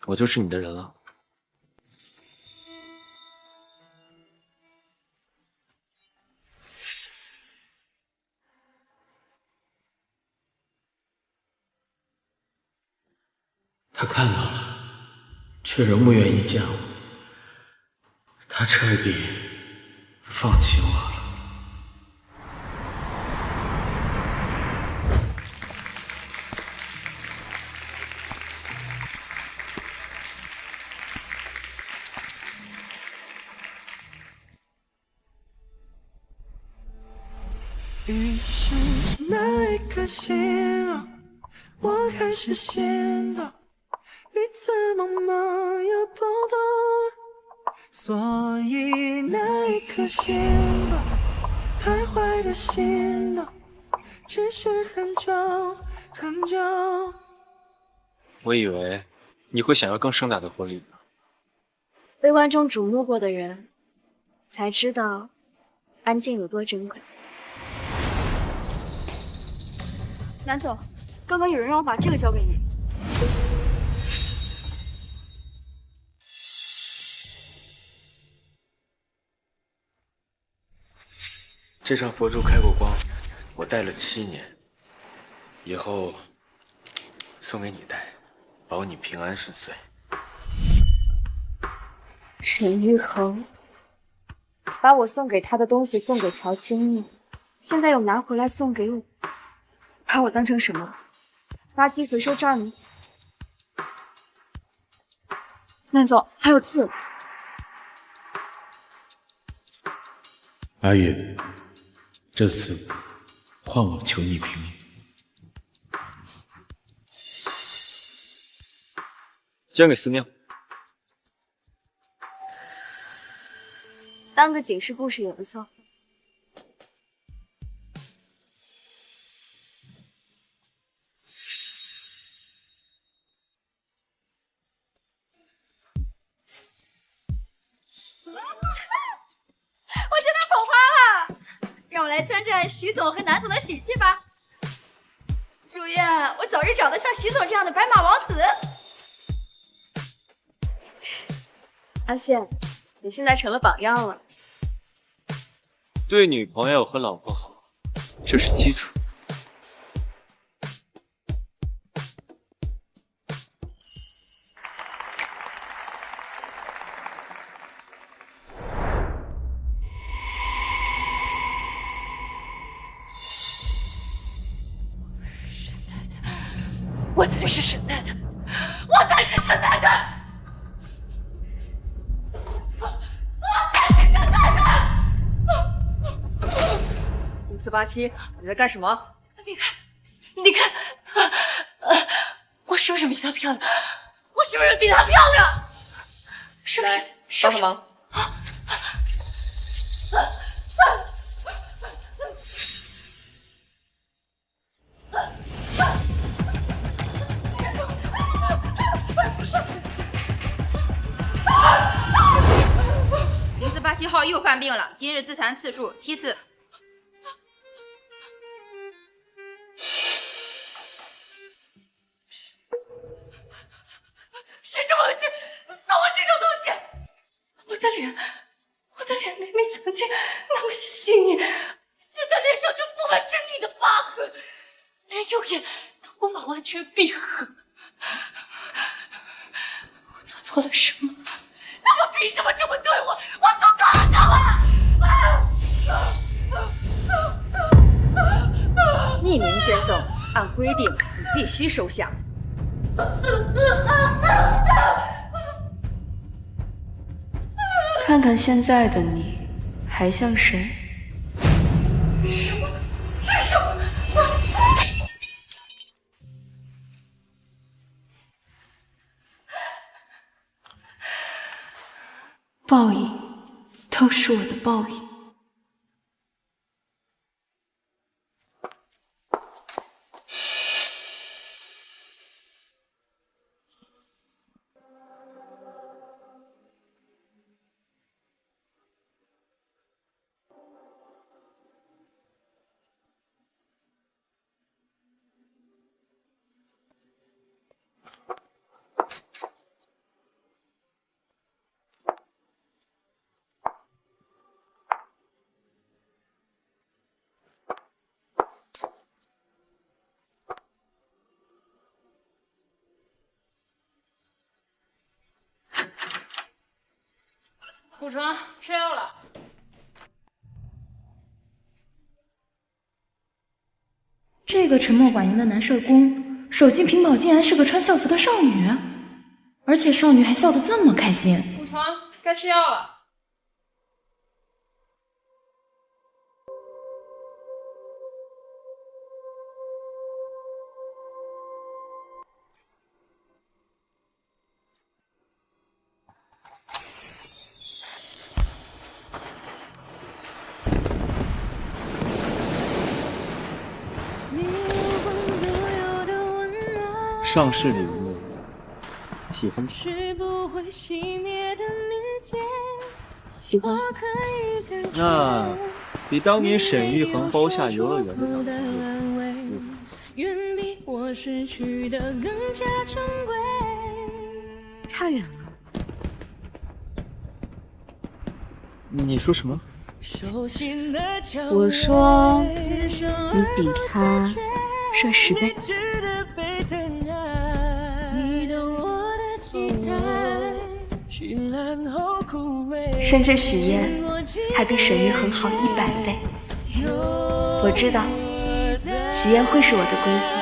我就是你的人了。他看到了，却仍不愿意见我。他彻底放弃我了。于是那一刻醒了，我开始显得彼此茫茫又懂得，所以那一刻醒了，徘徊的心了，持续很久很久。我以为你会想要更盛大的婚礼呢。被万众瞩目过的人，才知道安静有多珍贵。南总，刚刚有人让我把这个交给你。这扇佛珠开过光，我戴了7年，以后送给你戴，保你平安顺遂。沈玉衡把我送给他的东西送给乔青逸，现在又拿回来送给我，把我当成什么？垃圾回收站吗？南总，还有字。阿宇，这次换我求你平安。交给寺庙。当个警示故事也不错。我真的捧花了，让我来沾沾徐总和南总的喜气吧。祝愿我早日找到像徐总这样的白马王子。阿宪，你现在成了榜样了。对女朋友和老婆好，这是基础。我才是沈太太，我才是沈太太。5487，你在干什么？你看，我是不是比她漂亮？我是不是比她漂亮？是不是？是不是？帮忙。0487号又犯病了，今日自残次数7次。谁这么恶心，送我这种东西？我的脸明明曾经那么细腻，现在脸上就布满狰狞的疤痕，连右眼都无法完全闭合。我做错了什么？他们凭什么这么对我？我做错了什么？匿名捐赠，按规定你必须收下。看看现在的你，还像谁？什么？这是什么？报应，都是我的报应。顾城，吃药了。这个沉默寡言的男社工，手机屏保竟然是个穿校服的少女，而且少女还笑得这么开心。顾城，该吃药了。上市礼物，喜欢吗？喜欢。那比当年沈玉恒包下游乐园的档差远了。你说什么？我说你比他帅10倍。甚至许愿还比沈玉恒好100倍。我知道许愿会是我的归宿。